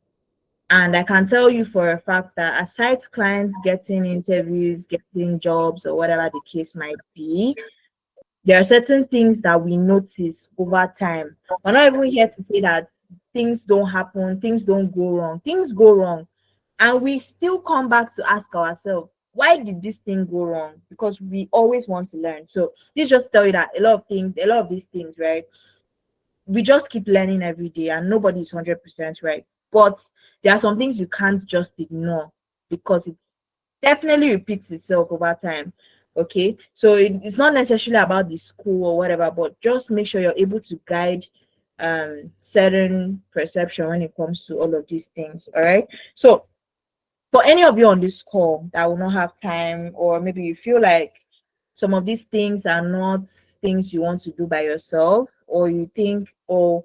and I can tell you for a fact that aside clients getting interviews, getting jobs, or whatever the case might be, there are certain things that we notice over time. We're not even here to say that things don't happen, things don't go wrong. Things go wrong. And we still come back to ask ourselves, why did this thing go wrong? Because we always want to learn. So this just tell you that a lot of these things, right? We just keep learning every day and nobody's 100% right. But there are some things you can't just ignore because definitely repeats itself over time. Okay, so it's not necessarily about the school or whatever, but just make sure you're able to guide certain perception when it comes to all of these things. All right, so for any of you on this call that will not have time, or maybe you feel like some of these things are not things you want to do by yourself, or you think, oh,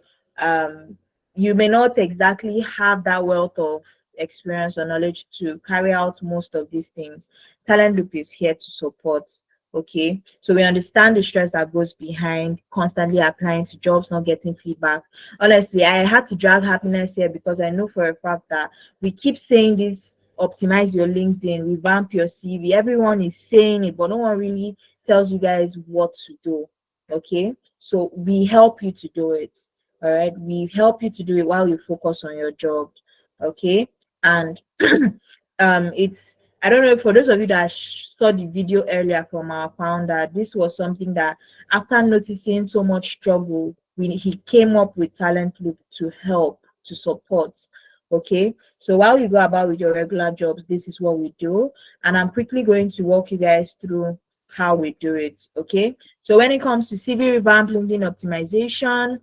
you may not exactly have that wealth of experience or knowledge to carry out most of these things, Talent Loop is here to support. Okay, so we understand the stress that goes behind constantly applying to jobs, not getting feedback. Honestly, I had to drag happiness here because I know for a fact that we keep saying this: optimize your LinkedIn, revamp your CV. Everyone is saying it, but no one really tells you guys what to do. Okay, so we help you to do it. All right, we help you to do it while you focus on your job. Okay, and it's, I don't know, for those of you that saw the video earlier from our founder, this was something that after noticing so much struggle, he came up with Talent Loop to help, to support. Okay, so while you go about with your regular jobs, this is what we do, and I'm quickly going to walk you guys through how we do it. Okay, so when it comes to CV revamp, LinkedIn optimization,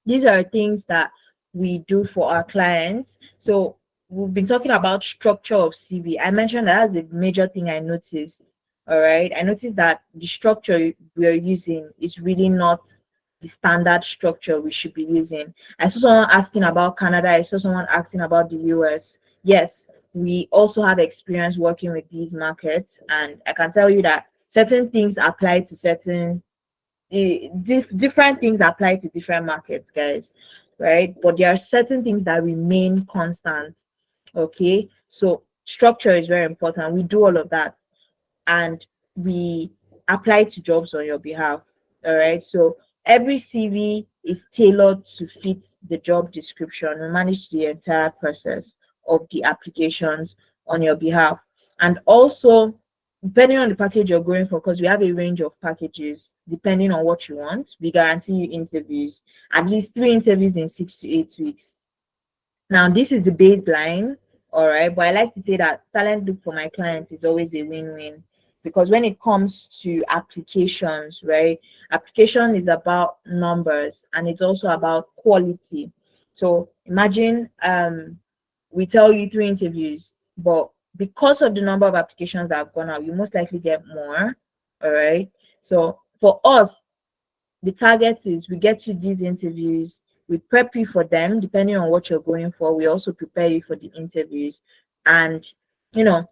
these are things that we do for our clients. So we've been talking about structure of CV. I mentioned that that's a major thing I noticed. All right, I noticed that the structure we're using is really not the standard structure we should be using. I saw someone asking about Canada. I saw someone asking about the US. Yes, we also have experience working with these markets, and I can tell you that certain things apply to certain different things apply to different markets, guys, right? But there are certain things that remain constant. Okay, so structure is very important. We do all of that, and we apply to jobs on your behalf. All right, so every CV is tailored to fit the job description. We manage the entire process of the applications on your behalf, and also depending on the package you're going for, because we have a range of packages depending on what you want, we guarantee you interviews, at least 3 interviews in 6 to 8 weeks. Now, this is the baseline, all right, but I like to say that Talent Loop for my clients is always a win-win, because when it comes to applications, right, application is about numbers and it's also about quality. So imagine we tell you 3 interviews, but because of the number of applications that have gone out, you most likely get more. All right, so for us, the target is we get you these interviews, we prep you for them depending on what you're going for. We also prepare you for the interviews, and you know,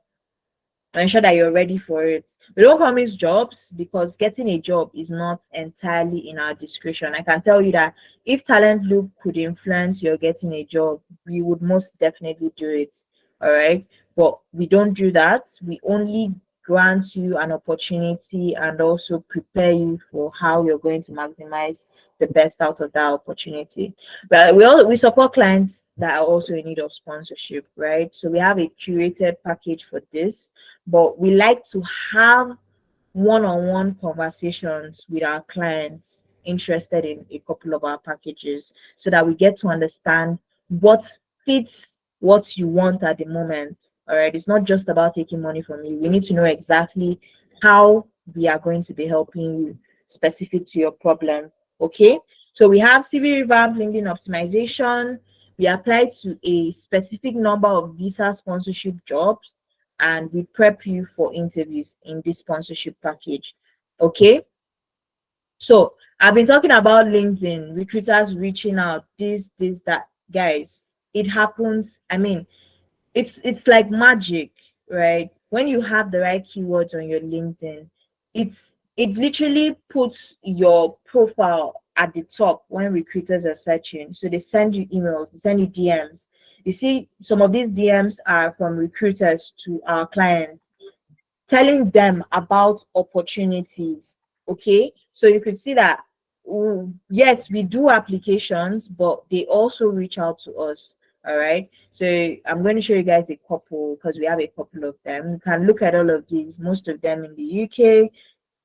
ensure that you're ready for it. We don't promise jobs because getting a job is not entirely in our discretion. I can tell you that if Talent Loop could influence your getting a job, we would most definitely do it. All right, but we don't do that. We only grant you an opportunity and also prepare you for how you're going to maximize the best out of that opportunity. But we support clients that are also in need of sponsorship, right? So we have a curated package for this, but we like to have one-on-one conversations with our clients interested in a couple of our packages, so that we get to understand what fits what you want at the moment. All right, it's not just about taking money from you. We need to know exactly how we are going to be helping you specific to your problem. Okay, so we have CV revamp, LinkedIn optimization. We apply to a specific number of visa sponsorship jobs, and we prep you for interviews in this sponsorship package. Okay, so I've been talking about LinkedIn, recruiters reaching out, this, that. Guys, it happens. I mean, it's like magic, right? When you have the right keywords on your LinkedIn, it literally puts your profile at the top when recruiters are searching. So they send you emails, they send you DMs. You see, some of these DMs are from recruiters to our clients, telling them about opportunities. Okay, so you could see that yes, we do applications, but they also reach out to us. All right, so I'm going to show you guys a couple because we have a couple of them. You can look at all of these, most of them in the UK,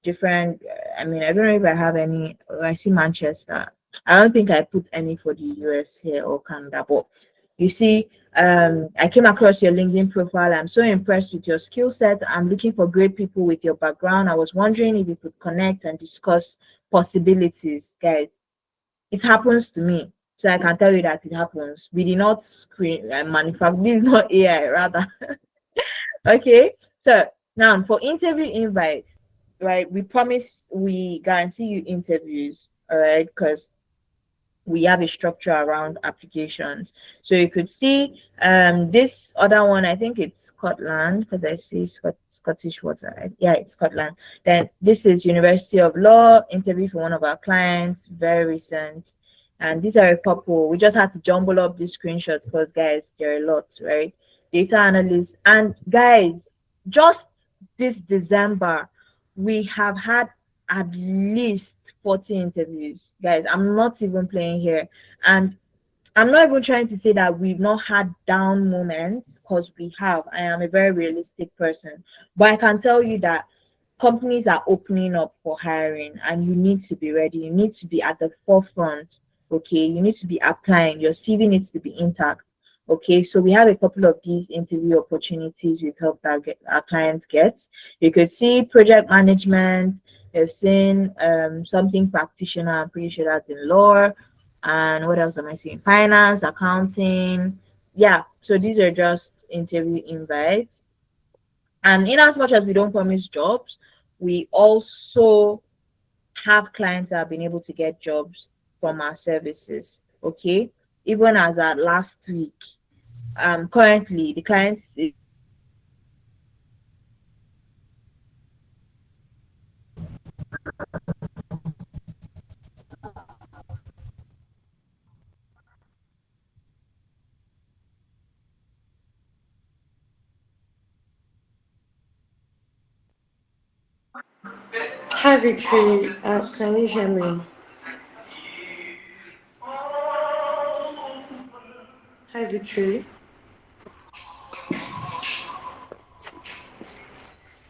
different. I mean, I don't know if I have any. I see Manchester. I don't think I put any for the US here or Canada, but You see, I came across your LinkedIn profile. I'm so impressed with your skill set. I'm looking for great people with your background. I was wondering if we could connect and discuss possibilities, guys. It happens to me, so I can tell you that it happens. We did not screen manufacture. This is not AI, rather. Okay, so now for interview invites, right? We guarantee you interviews, all right? Because we have a structure around applications. So you could see this other one, I think it's Scotland, because I see Scottish water. Yeah, it's Scotland. Then this is University of Law, interview for one of our clients, very recent. And these are a couple. We just had to jumble up these screenshots because, guys, there are a lot, right? Data analysts. And guys, just this December, we have had at least 40 interviews, guys. I'm not even playing here. And I'm not even trying to say that we've not had down moments, because we have. I am a very realistic person. But I can tell you that companies are opening up for hiring, and you need to be ready. You need to be at the forefront. Okay, you need to be applying. Your CV needs to be intact. Okay, so we have a couple of these interview opportunities we've helped our clients get. You could see project management. You've seen something practitioner. I'm pretty sure that's in law. And what else am I seeing? Finance, accounting. Yeah, so these are just interview invites. And in as much as we don't promise jobs, we also have clients that have been able to get jobs from our services. Okay, even as at last week, currently the clients Hi, Victory. Can you hear me? Hi, Victory.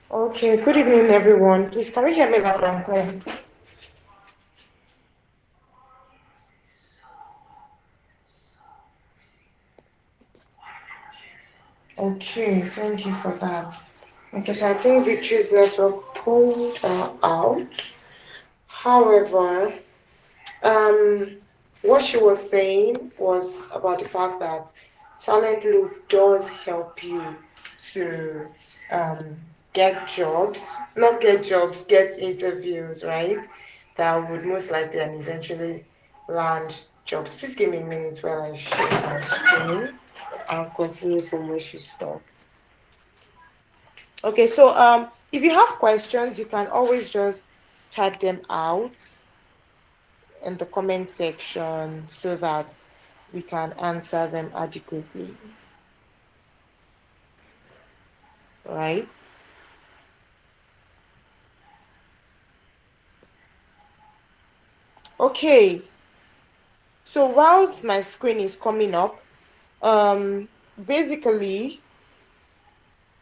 Okay, good evening, everyone. Please, can you hear me loud and clear? Okay, thank you for that. Because I think Victory's network pulled her out. However, what she was saying was about the fact that Talent Loop does help you to get jobs, not get jobs, get interviews, right? That would most likely and eventually land jobs. Please give me a minute while I share my screen and continue from where she stopped. Okay, so if you have questions, you can always just type them out in the comment section so that we can answer them adequately. Right? Okay. So whilst my screen is coming up, basically,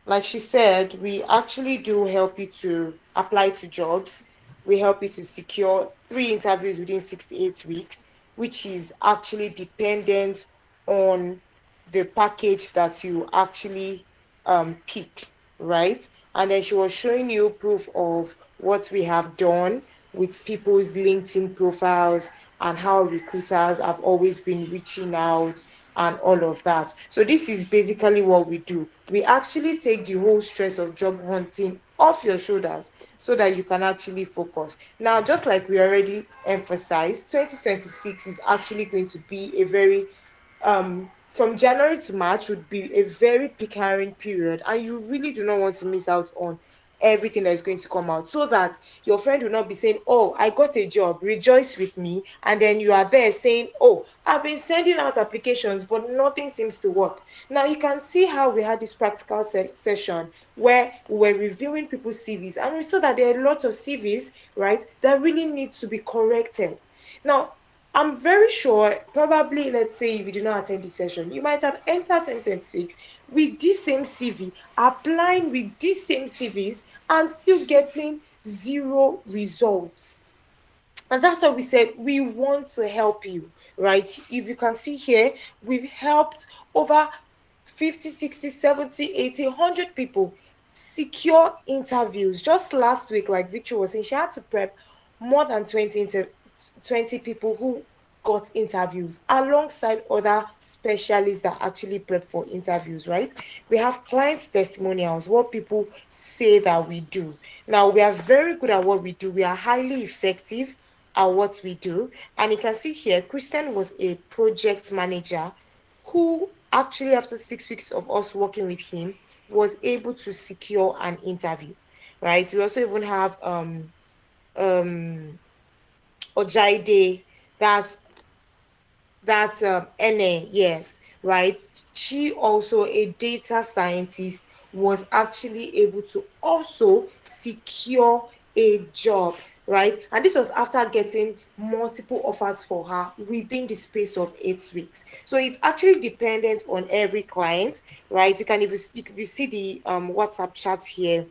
like she said, we actually do help you to apply to jobs. We help you to secure 3 interviews within 68 weeks, which is actually dependent on the package that you actually pick, right? And then she was showing you proof of what we have done with people's LinkedIn profiles and how recruiters have always been reaching out and all of that. So this is basically what we do. We actually take the whole stress of job hunting off your shoulders so that you can actually focus. Now, just like we already emphasized, 2026 is actually going to be a very from January to March would be a very peak hiring period, and you really do not want to miss out on everything that is going to come out, so that your friend will not be saying, oh, I got a job, rejoice with me, and then you are there saying, oh, I've been sending out applications but nothing seems to work. Now you can see how we had this practical session where we were reviewing people's CVs, and we saw that there are a lot of CVs, right, that really need to be corrected. Now I'm very sure, probably, let's say if you do not attend this session, you might have entered 2026 with this same CV, applying with these same CVs, and still getting zero results. And that's why we said we want to help you, right? If you can see here, we've helped over 50, 60, 70, 80, 100 people secure interviews. Just last week, like Victory was saying, she had to prep more than 20 people who got interviews alongside other specialists that actually prep for interviews, right? We have client testimonials, what people say that we do. Now, we are very good at what we do. We are highly effective at what we do. And you can see here, Christian was a project manager who actually, after 6 weeks of us working with him, was able to secure an interview, right? We also even have Ojaide, that's Ene, yes, right? She also a data scientist was actually able to also secure a job, right? And this was after getting multiple offers for her within the space of 8 weeks. So it's actually dependent on every client, right? You can, if you see the WhatsApp chats here,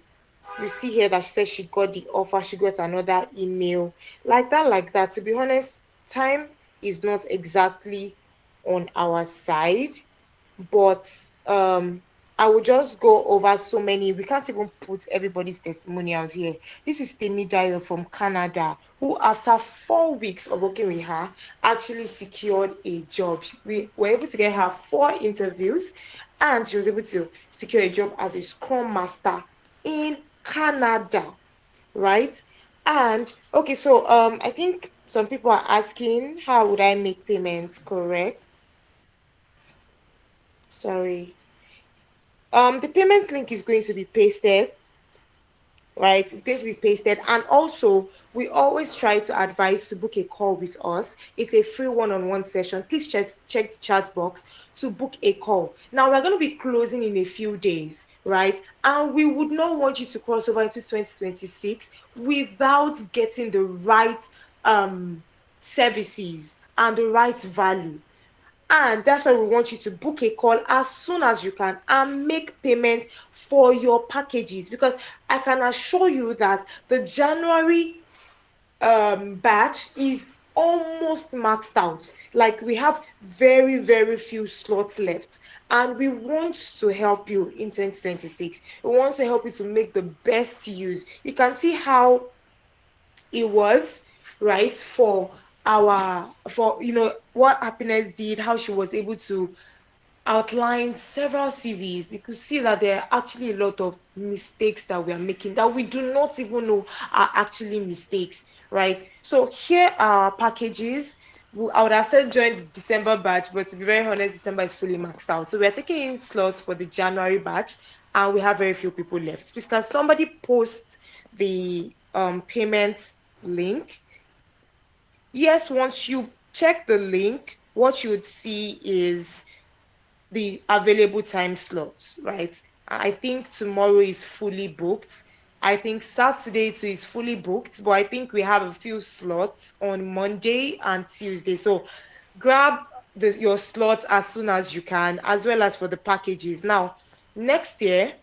you see here that she said she got the offer, she got another email, like that. To be honest, time is not exactly on our side, but I will just go over so many. We can't even put everybody's testimonials here. This is Temidayo from Canada, who after 4 weeks of working with her actually secured a job. We were able to get her 4 interviews, and she was able to secure a job as a scrum master in Canada, right? And okay, so I think some people are asking how would I make payments, correct? Sorry. The payments link is going to be pasted, right? It's going to be pasted. And also, we always try to advise to book a call with us. It's a free one-on-one session. Please check the chat box to book a call. Now, we're going to be closing in a few days, right? And we would not want you to cross over into 2026 without getting the right services and the right value. And that's why we want you to book a call as soon as you can and make payment for your packages, because I can assure you that the January batch is almost maxed out. Like, we have very, very few slots left, and we want to help you in 2026. We want to help you to make the best use. You can see how it was, right, for what Happiness did, how she was able to outline several CVs. You could see that there are actually a lot of mistakes that we are making that we do not even know are actually mistakes, right? So here are packages. I would have said join the December batch, but to be very honest, December is fully maxed out. So we are taking in slots for the January batch, and we have very few people left. Please, can somebody post the payments link? Yes, once you check the link, what you would see is the available time slots, right? I think tomorrow is fully booked. I think Saturday too is fully booked, but I think we have a few slots on Monday and Tuesday. So grab your slots as soon as you can, as well as for the packages. Now, next year,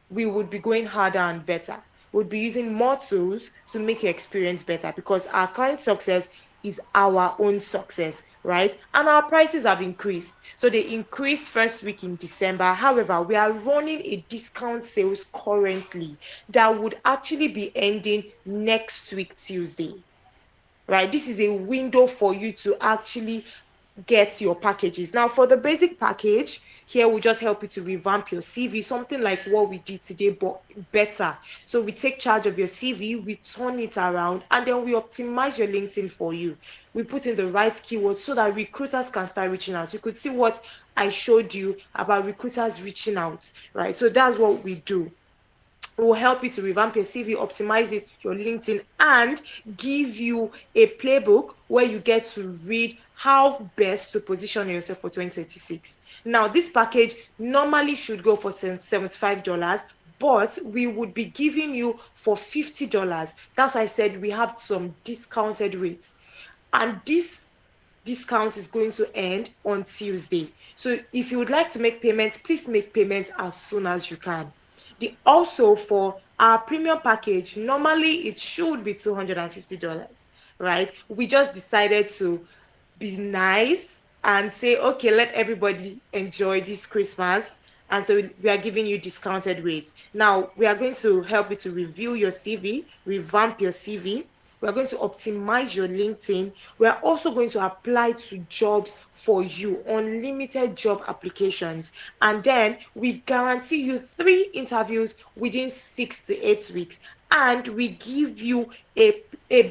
we would be going harder and better. We'll be using more tools to make your experience better, because our client success is our own success, right? And our prices have increased. So they increased first week in December. However, we are running a discount sales currently that would actually be ending next week, Tuesday, right? This is a window for you to actually get your packages. Now, for the basic package, here we just help you to revamp your CV, something like what we did today, but better. So we take charge of your CV, we turn it around, and then we optimize your LinkedIn for you. We put in the right keywords so that recruiters can start reaching out. You could see what I showed you about recruiters reaching out, right? So that's what we do. Will help you to revamp your CV, optimize it, your LinkedIn, and give you a playbook where you get to read how best to position yourself for 2026. Now, this package normally should go for $75, but we would be giving you for $50. That's why I said we have some discounted rates. And this discount is going to end on Tuesday. So if you would like to make payments, please make payments as soon as you can. Also, for our premium package, normally it should be $250, right? We just decided to be nice and say, okay, let everybody enjoy this Christmas. And so we are giving you discounted rates. Now, we are going to help you to review your CV, revamp your CV. We are going to optimize your LinkedIn. We are also going to apply to jobs for you, unlimited job applications. And then we guarantee you 3 interviews within 6 to 8 weeks. And we give you a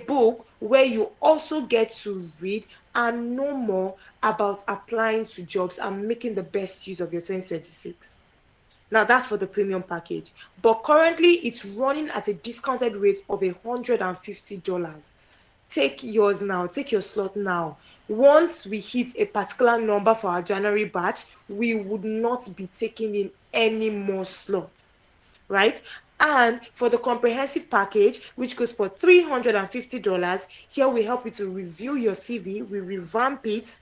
book where you also get to read and know more about applying to jobs and making the best use of your 2026. Now that's for the premium package, but currently it's running at a discounted rate of $150. Take yours now, take your slot now. Once we hit a particular number for our January batch, we would not be taking in any more slots, right? And for the comprehensive package, which goes for $350, here we help you to review your CV, we revamp it,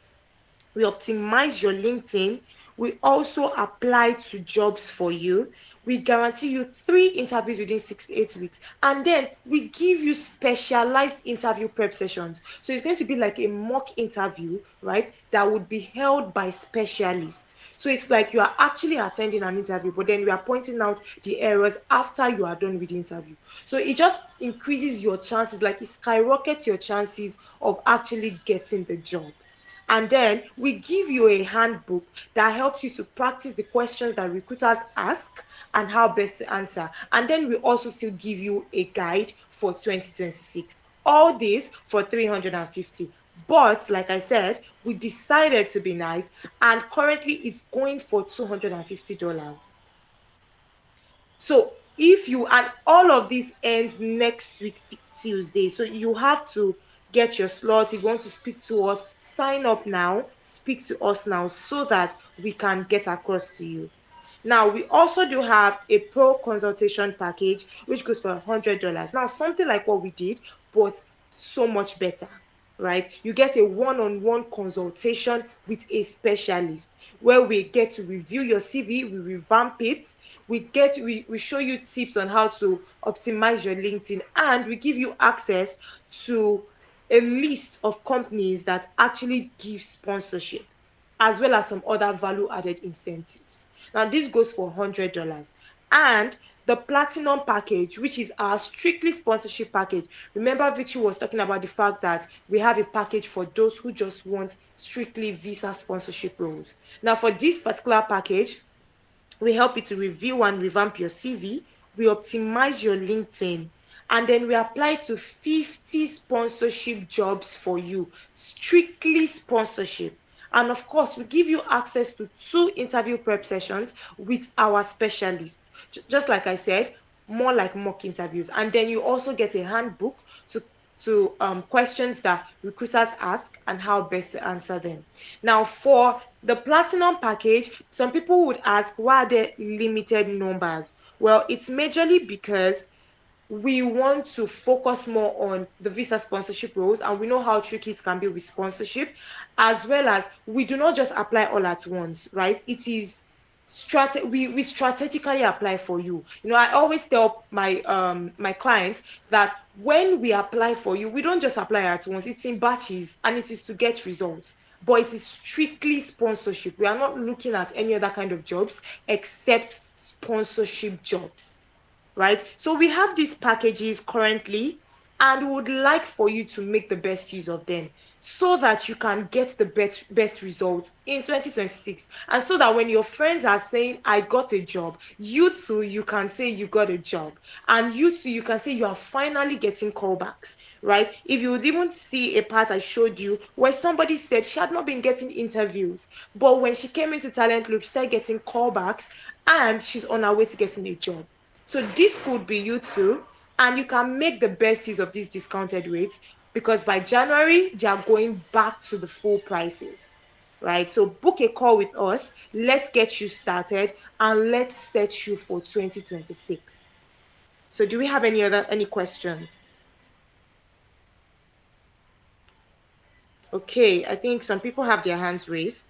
we optimize your LinkedIn, we also apply to jobs for you. We guarantee you 3 interviews within 6 to 8 weeks. And then we give you specialized interview prep sessions. So it's going to be like a mock interview, right? That would be held by specialists. So it's like you are actually attending an interview, but then we are pointing out the errors after you are done with the interview. So it just increases your chances, like it skyrockets your chances of actually getting the job. And then we give you a handbook that helps you to practice the questions that recruiters ask and how best to answer. And then we also still give you a guide for 2026. All this for 350. But like I said, we decided to be nice, and currently it's going for $250. So if you, and all of this ends next week Tuesday, so you have to get your slot. If you want to speak to us, sign up now, speak to us now, so that we can get across to you. Now, we also do have a pro consultation package, which goes for $100. Now, something like what we did, but so much better, right? You get a one-on-one consultation with a specialist where we get to review your CV, we revamp it, we show you tips on how to optimize your LinkedIn, and we give you access to a list of companies that actually give sponsorship, as well as some other value added incentives. Now, this goes for $100. And the platinum package, which is our strictly sponsorship package. Remember, Victory was talking about the fact that we have a package for those who just want strictly visa sponsorship roles. Now, for this particular package, we help you to review and revamp your CV, we optimize your LinkedIn, and then we apply to 50 sponsorship jobs for you, strictly sponsorship. And of course, we give you access to 2 interview prep sessions with our specialists. Just like I said, more like mock interviews. And then you also get a handbook to questions that recruiters ask and how best to answer them. Now, for the platinum package, some people would ask, why are there limited numbers? Well, it's majorly because we want to focus more on the visa sponsorship roles, and we know how tricky it can be with sponsorship, as well as we do not just apply all at once, right? It is we strategically apply for you. You know, I always tell my clients that when we apply for you, we don't just apply at once. It's in batches, and it is to get results, but it is strictly sponsorship. We are not looking at any other kind of jobs except sponsorship jobs, right? So we have these packages currently, and we would like for you to make the best use of them so that you can get the best results in 2026, and so that when your friends are saying I got a job, you too, you can say you got a job, and you too, you can say you are finally getting callbacks, right? If you would even see a part I showed you where somebody said she had not been getting interviews, but when she came into Talent Loop, she started getting callbacks, and she's on her way to getting a job. So this could be you too, and you can make the best use of these discounted rates, because by January, they are going back to the full prices, right? So book a call with us. Let's get you started, and let's set you for 2026. So do we have any questions? Okay, I think some people have their hands raised.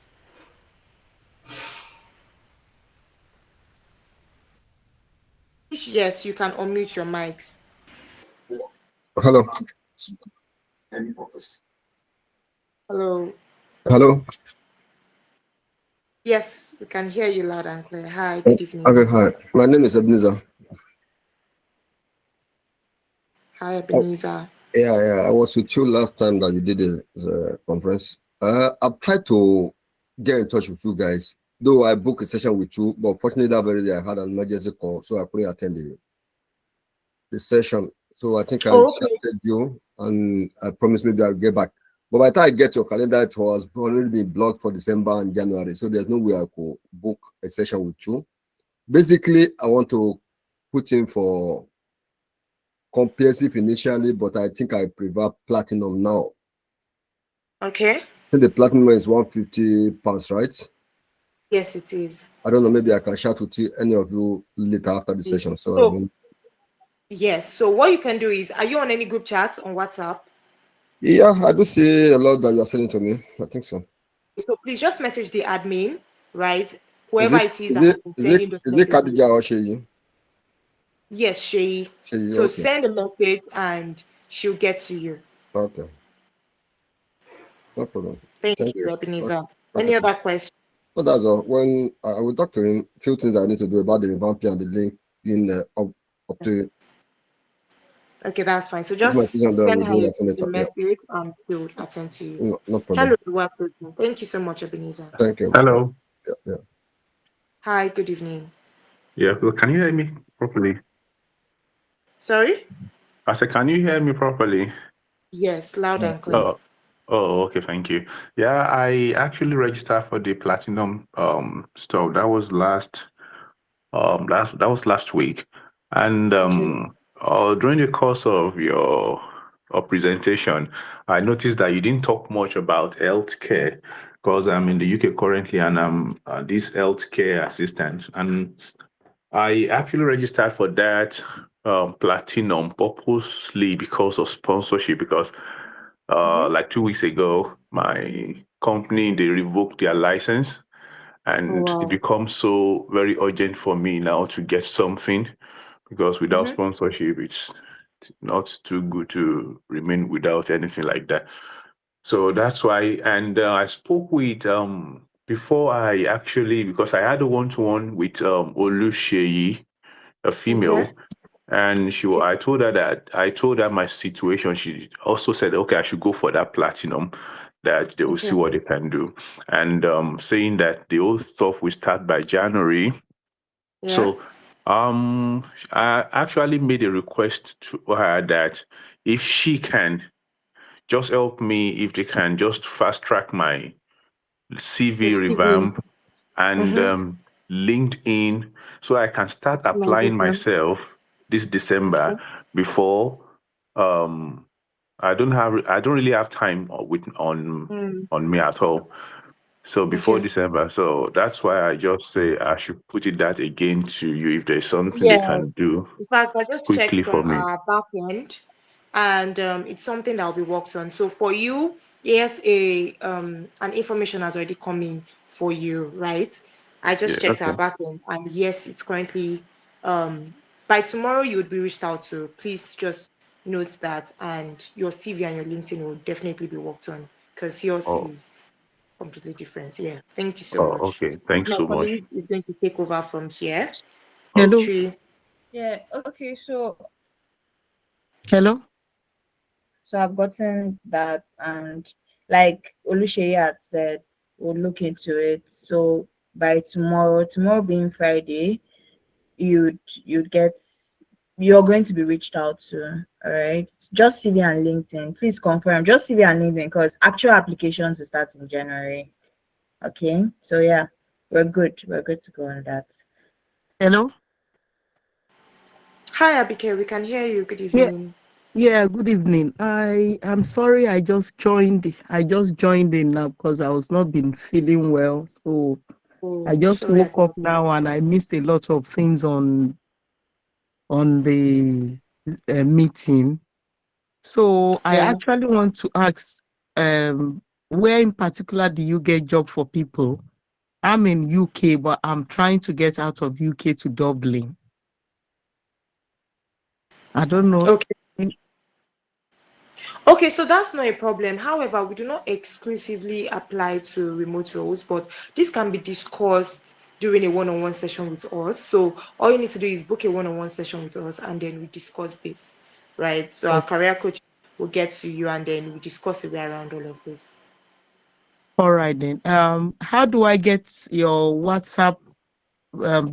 Yes, you can unmute your mics. Hello. any office. Hello. Hello. Yes, we can hear you loud and clear. Hi, good evening. Okay, hi. My name is Ebenezer. Hi, Ebenezer. Yeah. I was with you last time that you did the conference. I've tried to get in touch with you guys, though I booked a session with you, but fortunately that very day I had an emergency call, so I couldn't attend the session. So I think I chatted you and I promised maybe I'll get back. But by the time I get your calendar, it was already been blocked for December and January. So there's no way I could book a session with you. Basically, I want to put in for comprehensive initially, but I think I prefer platinum now. Okay. I think the platinum is £150, right? Yes, it is. I don't know, maybe I can chat with you, any of you later after the session. Yes. So what you can do is, are you on any group chats on WhatsApp? Yeah, I do see a lot that you are sending to me. I think so. So please just message the admin, right? Whoever it is Is it Khadija or Sheyi? Yes, Sheyi. So okay. Send a message and she'll get to you. Okay. No problem. Thank you, Ebenezer. Okay. Any other questions? No, that's all. When I will talk to him, a few things I need to do about the revamping and the link in up to. Okay, that's fine. So just send her a message and she will attend to you. No problem. Hello, thank you so much, Ebenezer. Thank you. Hello. Yeah. Hi, good evening. Yeah, well, can you hear me properly? Sorry? I said, can you hear me properly? Yes, loud and clear. Oh, okay, thank you. Yeah, I actually registered for the platinum stuff. That was last week. And during the course of your presentation, I noticed that you didn't talk much about healthcare, because I'm in the UK currently and I'm this healthcare assistant. And I actually registered for that platinum purposely because of sponsorship, because like 2 weeks ago, my company, they revoked their license, and it becomes so very urgent for me now to get something, because without sponsorship, it's not too good to remain without anything like that. So that's why, and I spoke with before I actually, because I had a one-to-one with Olusheyi, a female, and I told her my situation. She also said, okay, I should go for that platinum, that they will see what they can do, and saying that the whole stuff will start by January. Yeah. So I actually made a request to her that if she can just help me, if they can just fast track my CV revamp and LinkedIn, so I can start applying myself this December before I don't really have time on me at all. So before December, so that's why I just say I should put that again to you if there's something they can do. In fact, I just quickly checked from our back end, and it's something that will be worked on. So for you, yes, an information has already come in for you, right? I just checked our back end, and yes, it's currently by tomorrow you would be reached out to. Please just note that, and your CV and your LinkedIn will definitely be worked on, because yours is completely different. Yeah, thank you so much. Okay, thanks so much. Is going to take over from here. Hello. Yeah. Okay. So. Hello. So I've gotten that, and like Olusheyi had said, we'll look into it. So by tomorrow being Friday, you're going to be reached out to. All right. Just CV and LinkedIn. Please confirm. Just CV and LinkedIn, because actual applications will start in January. Okay. So yeah, we're good. We're good to go on that. Hello. Hi, Abike. We can hear you. Good evening. Yeah, good evening. I'm sorry I just joined in now because I was not been feeling well. So I just woke up now and I missed a lot of things on the meeting. So I actually want to ask, where in particular do you get job for people? I'm in UK, but I'm trying to get out of UK to Dublin. I don't know. Okay, so that's not a problem. However, we do not exclusively apply to remote roles, but this can be discussed during a one-on-one session with us. So all you need to do is book a one-on-one session with us, and then we discuss this, right? So our career coach will get to you, and then we discuss a way around all of this. All right then. How do I get your WhatsApp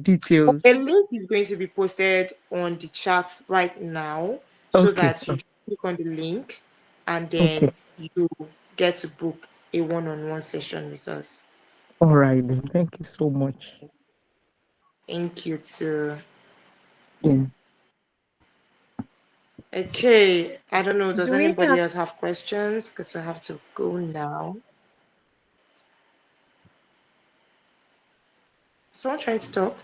details? The link is going to be posted on the chat right now, so that you click on the link, and then you get to book a one-on-one session with us. All right then. Thank you so much. Thank you too. Yeah. Okay, I don't know. Does Do we anybody have- else have questions? Because we have to go now. Someone trying to talk?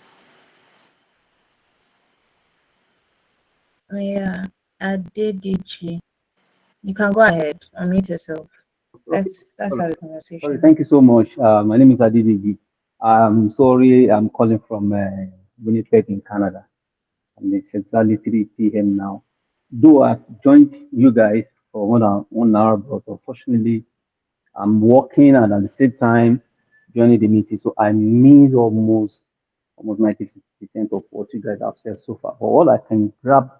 Oh, yeah, Adedichi. You can go ahead. Unmute yourself. Let's have a conversation. Sorry, thank you so much. My name is Adidigi. I'm sorry, I'm calling from Winnipeg in Canada. And it's exactly 3 p.m. now. Though I've joined you guys for 1 hour, but unfortunately, I'm working and at the same time joining the meeting. So I miss almost 90% of what you guys have said so far. But all I can grab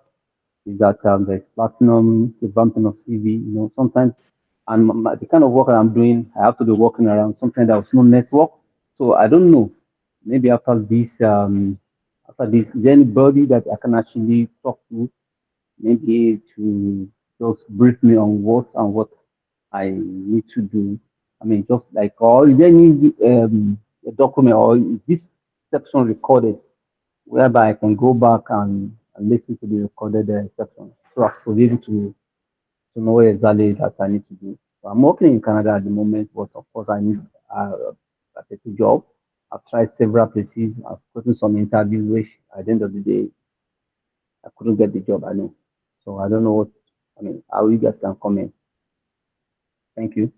is that there's platinum, the bumping of CV, sometimes, and the kind of work that I'm doing, I have to be working around. Sometimes there's no network. So I don't know. Maybe after this, is there anybody that I can actually talk to, maybe to just brief me on what I need to do? I mean, just like, or is there any a document, or is this section recorded whereby I can go back and listen to the recorded section, so I will be able to know exactly that I need to do. So I'm working in Canada at the moment, but of course I need a job. I've tried several places. I've gotten some interviews, which at the end of the day, I couldn't get the job. I know. So I don't know what. I mean, how you guys can comment. Thank you.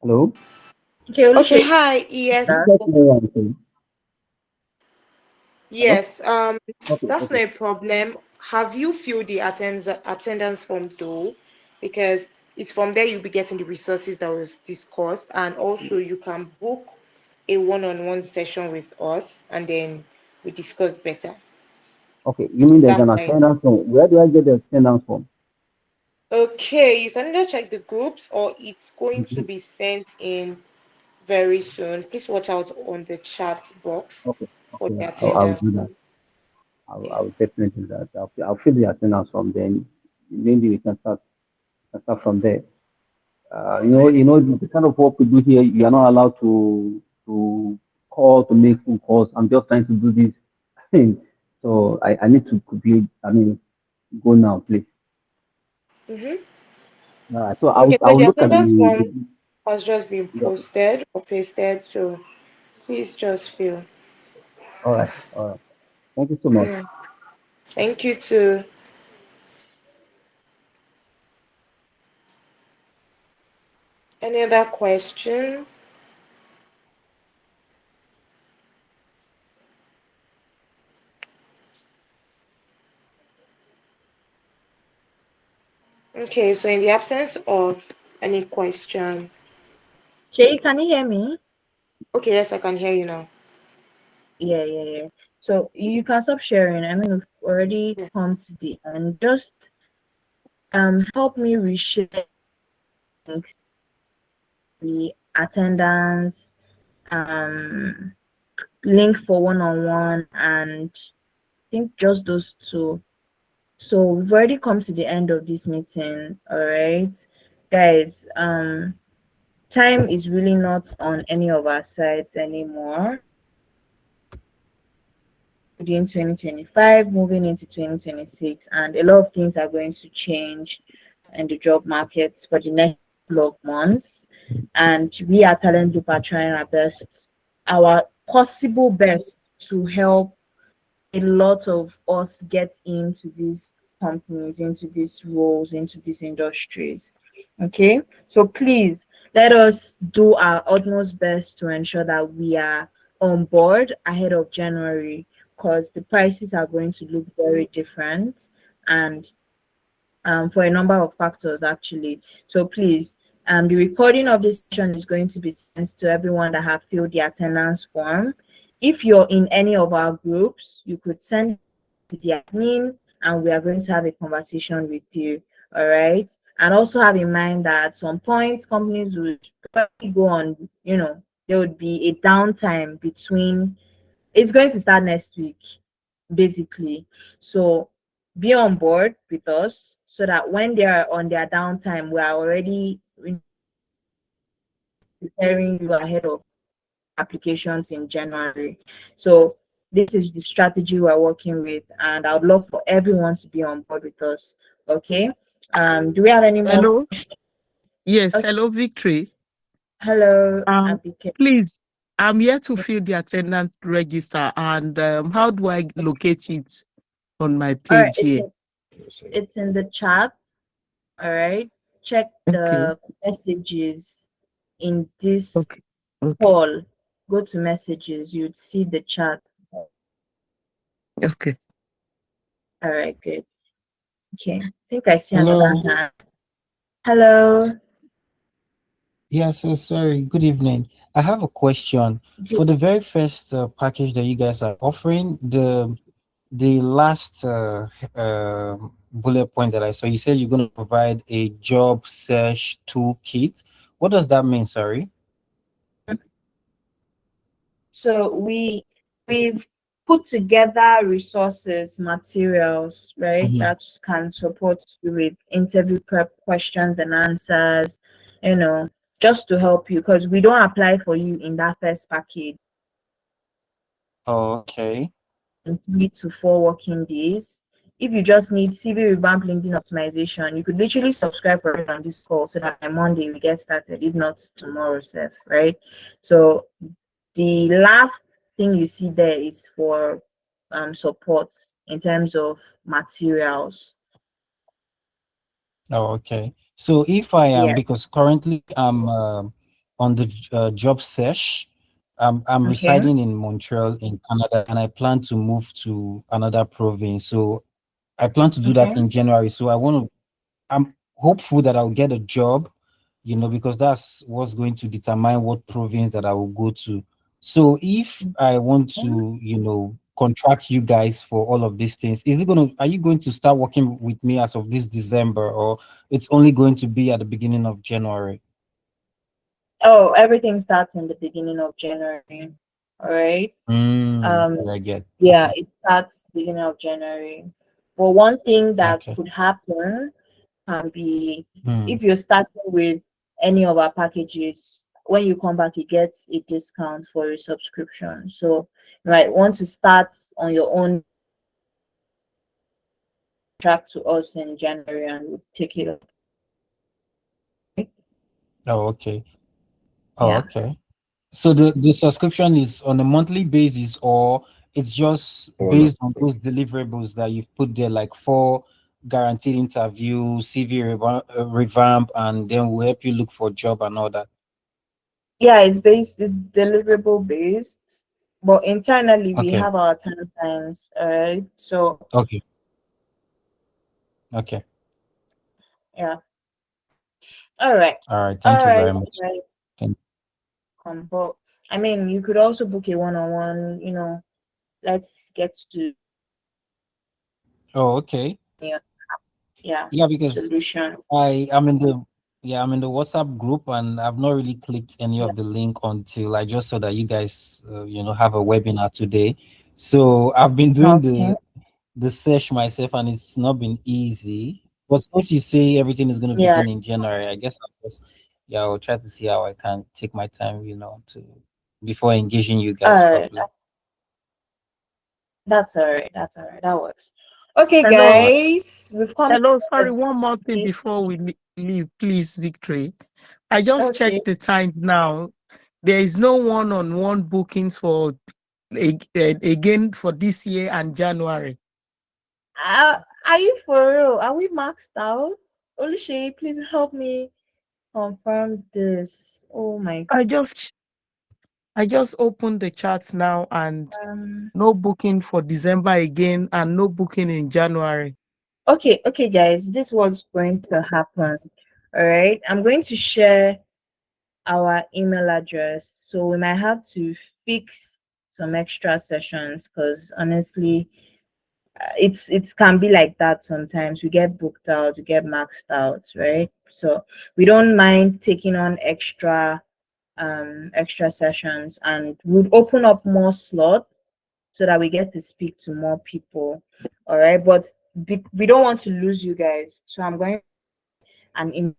Hello. Okay. Hi. Yes. Yes. That's not a problem. Have you filled the attendance form though? Because it's from there you'll be getting the resources that was discussed, and also you can book a one-on-one session with us, and then we discuss better. Okay, you mean there's an attendance form? Where do I get the attendance form? Okay, you can either check the groups, or it's going to be sent in very soon. Please watch out on the chat box for the attendance. I'll do that. I'll definitely do that. I'll fill the attendance form, then maybe we can start from there. The kind of work we do here, you are not allowed to call, to make phone calls. I'm just trying to do this thing. So I need to go now, please. So I'll look at the has just been posted or pasted, so please just fill. All right. Thank you so much. Thank you too. Any other question? Okay, so in the absence of any question. Jay, can you hear me? Okay, yes, I can hear you now. Yeah. So you can stop sharing. I mean, we've already come to the end. Just help me reshare the attendance, link for one-on-one, and I think just those two. So we've already come to the end of this meeting. All right, guys. Time is really not on any of our sides anymore. In 2025, moving into 2026, and a lot of things are going to change in the job markets for the next couple of months. And we at Talent Loop are trying our possible best to help a lot of us get into these companies, into these roles, into these industries. Okay, so please let us do our utmost best to ensure that we are on board ahead of January, because the prices are going to look very different, and for a number of factors actually. So please, the recording of this session is going to be sent to everyone that have filled the attendance form. If you're in any of our groups, you could send it to the admin and we are going to have a conversation with you. All right. And also have in mind that at some point companies would probably go on, there would be a downtime between, it's going to start next week, basically. So be on board with us so that when they are on their downtime, we are already preparing you ahead of applications in January. So this is the strategy we're working with, and I would love for everyone to be on board with us. Okay. Do we have any more? Hello. Yes. Okay. Hello, Victory. Hello. Please, I'm here to fill the attendance register, and how do I locate it on my page here? It's in the chat. All right. Check the messages in this call. Go to messages. You'd see the chat. Okay. All right. Good. Okay. I think I see another hand. Hello. Yeah, so sorry. Good evening. I have a question. For the very first package that you guys are offering, the last bullet point that I saw, you said you're going to provide a job search toolkit. What does that mean? Sorry. So we've put together resources, materials, right, that can support you with interview prep questions and answers, just to help you, because we don't apply for you in that first package. Oh, okay. In 3 to 4 working days. If you just need CV revamp LinkedIn optimization, you could literally subscribe for it on this call so that by Monday we get started, if not tomorrow, Seth, right? So the last thing you see there is for support in terms of materials. Oh, okay. So if I am, because currently I'm on the job search, I'm residing in Montreal in Canada, and I plan to move to another province. So I plan to do that in January. So I'm hopeful that I'll get a job, because that's what's going to determine what province that I will go to. So if I want to, contract you guys for all of these things, are you going to start working with me as of this December, or it's only going to be at the beginning of January? Oh, everything starts in the beginning of January. All right. I get. Yeah, it starts beginning of January. But one thing that could happen can be if you're starting with any of our packages, when you come back, you get a discount for your subscription. So you might want to start on your own track to us in January and we'll take it up. Oh, okay. Oh, okay. So the subscription is on a monthly basis, or it's just based on those deliverables that you've put there, like 4 guaranteed interview, CV revamp, and then we'll help you look for a job and all that? Yeah, it's deliverable based, but internally we have our timelines. So okay. Yeah. All right. Thank you very much. But I mean, you could also book a one-on-one. Let's get to. Oh, okay. Yeah. Because solution. I'm in the WhatsApp group, and I've not really clicked any of the link until I just saw that you guys have a webinar today. So I've been doing the search myself, and it's not been easy. But since you say everything is going to begin in January, I guess I'll try to see how I can take my time, before engaging you guys properly. That's all right. That works. Okay, guys, we've come. Hello, sorry, one more thing before we leave, please, Victory. I just checked the time now. There is no one-on-one bookings for again for this year and January. Are you for real? Are we maxed out? Oluseyi, please help me confirm this. Oh my God. I just opened the charts now, and no booking for December again, and no booking in January. Okay, guys, this was going to happen. All right, I'm going to share our email address, so we might have to fix some extra sessions because honestly, it can be like that sometimes. We get booked out, we get maxed out, right? So we don't mind taking on extra sessions, and we'll open up more slots so that we get to speak to more people. All right, but we don't want to lose you guys, so I'm going and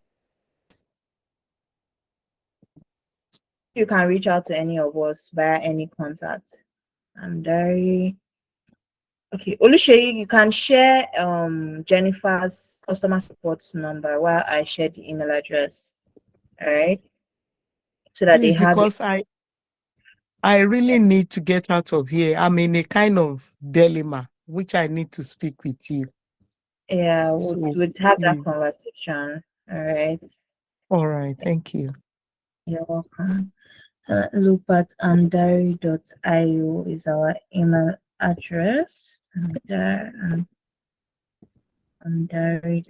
you can reach out to any of us via any contact. I'm very okay. Oluseyi, you can share Jennifer's customer support number while I share the email address. All right, so that Please, they have because I really need to get out of here. I'm in a kind of dilemma, which I need to speak with you. Yeah, we'd have that please. conversation. All right. All right. Thank you. You're welcome. Loop@andari.io is our email address. Andari.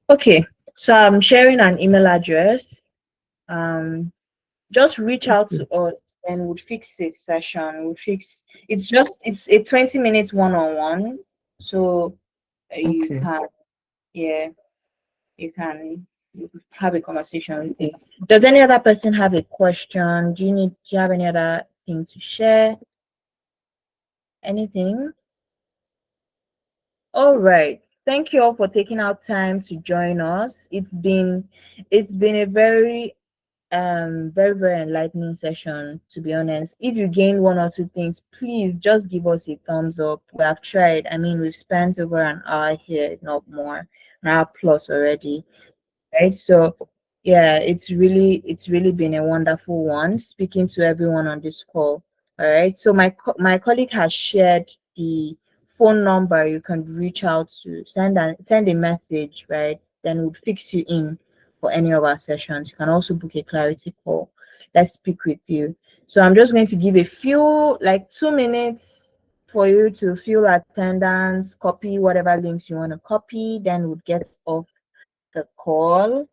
Okay, so I'm sharing an email address. Just reach out to us and we'll fix a session. It's a 20 minutes one-on-one. So you can have a conversation with me. Does any other person have a question? Do you have any other thing to share? Anything? All right. Thank you all for taking out time to join us. It's been a very very enlightening session, to be honest. If you gain one or two things, please just give us a thumbs up. We have tried. I mean, we've spent over an hour here, if not more, an hour plus already, right? So yeah, it's really been a wonderful one speaking to everyone on this call. All right, so my colleague has shared the phone number you can reach out to, send a message, right? Then we'll fix you in for any of our sessions. You can also book a clarity call. Let's speak with you. So I'm just going to give a few, like 2 minutes for you to fill attendance, copy whatever links you want to copy, then we'll get off the call.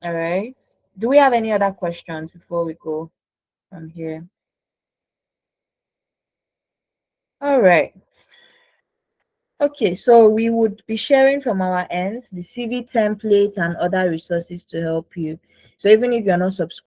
All right. Do we have any other questions before we go from here? All right. Okay, so we would be sharing from our ends the CV template and other resources to help you. So even if you're not subscribed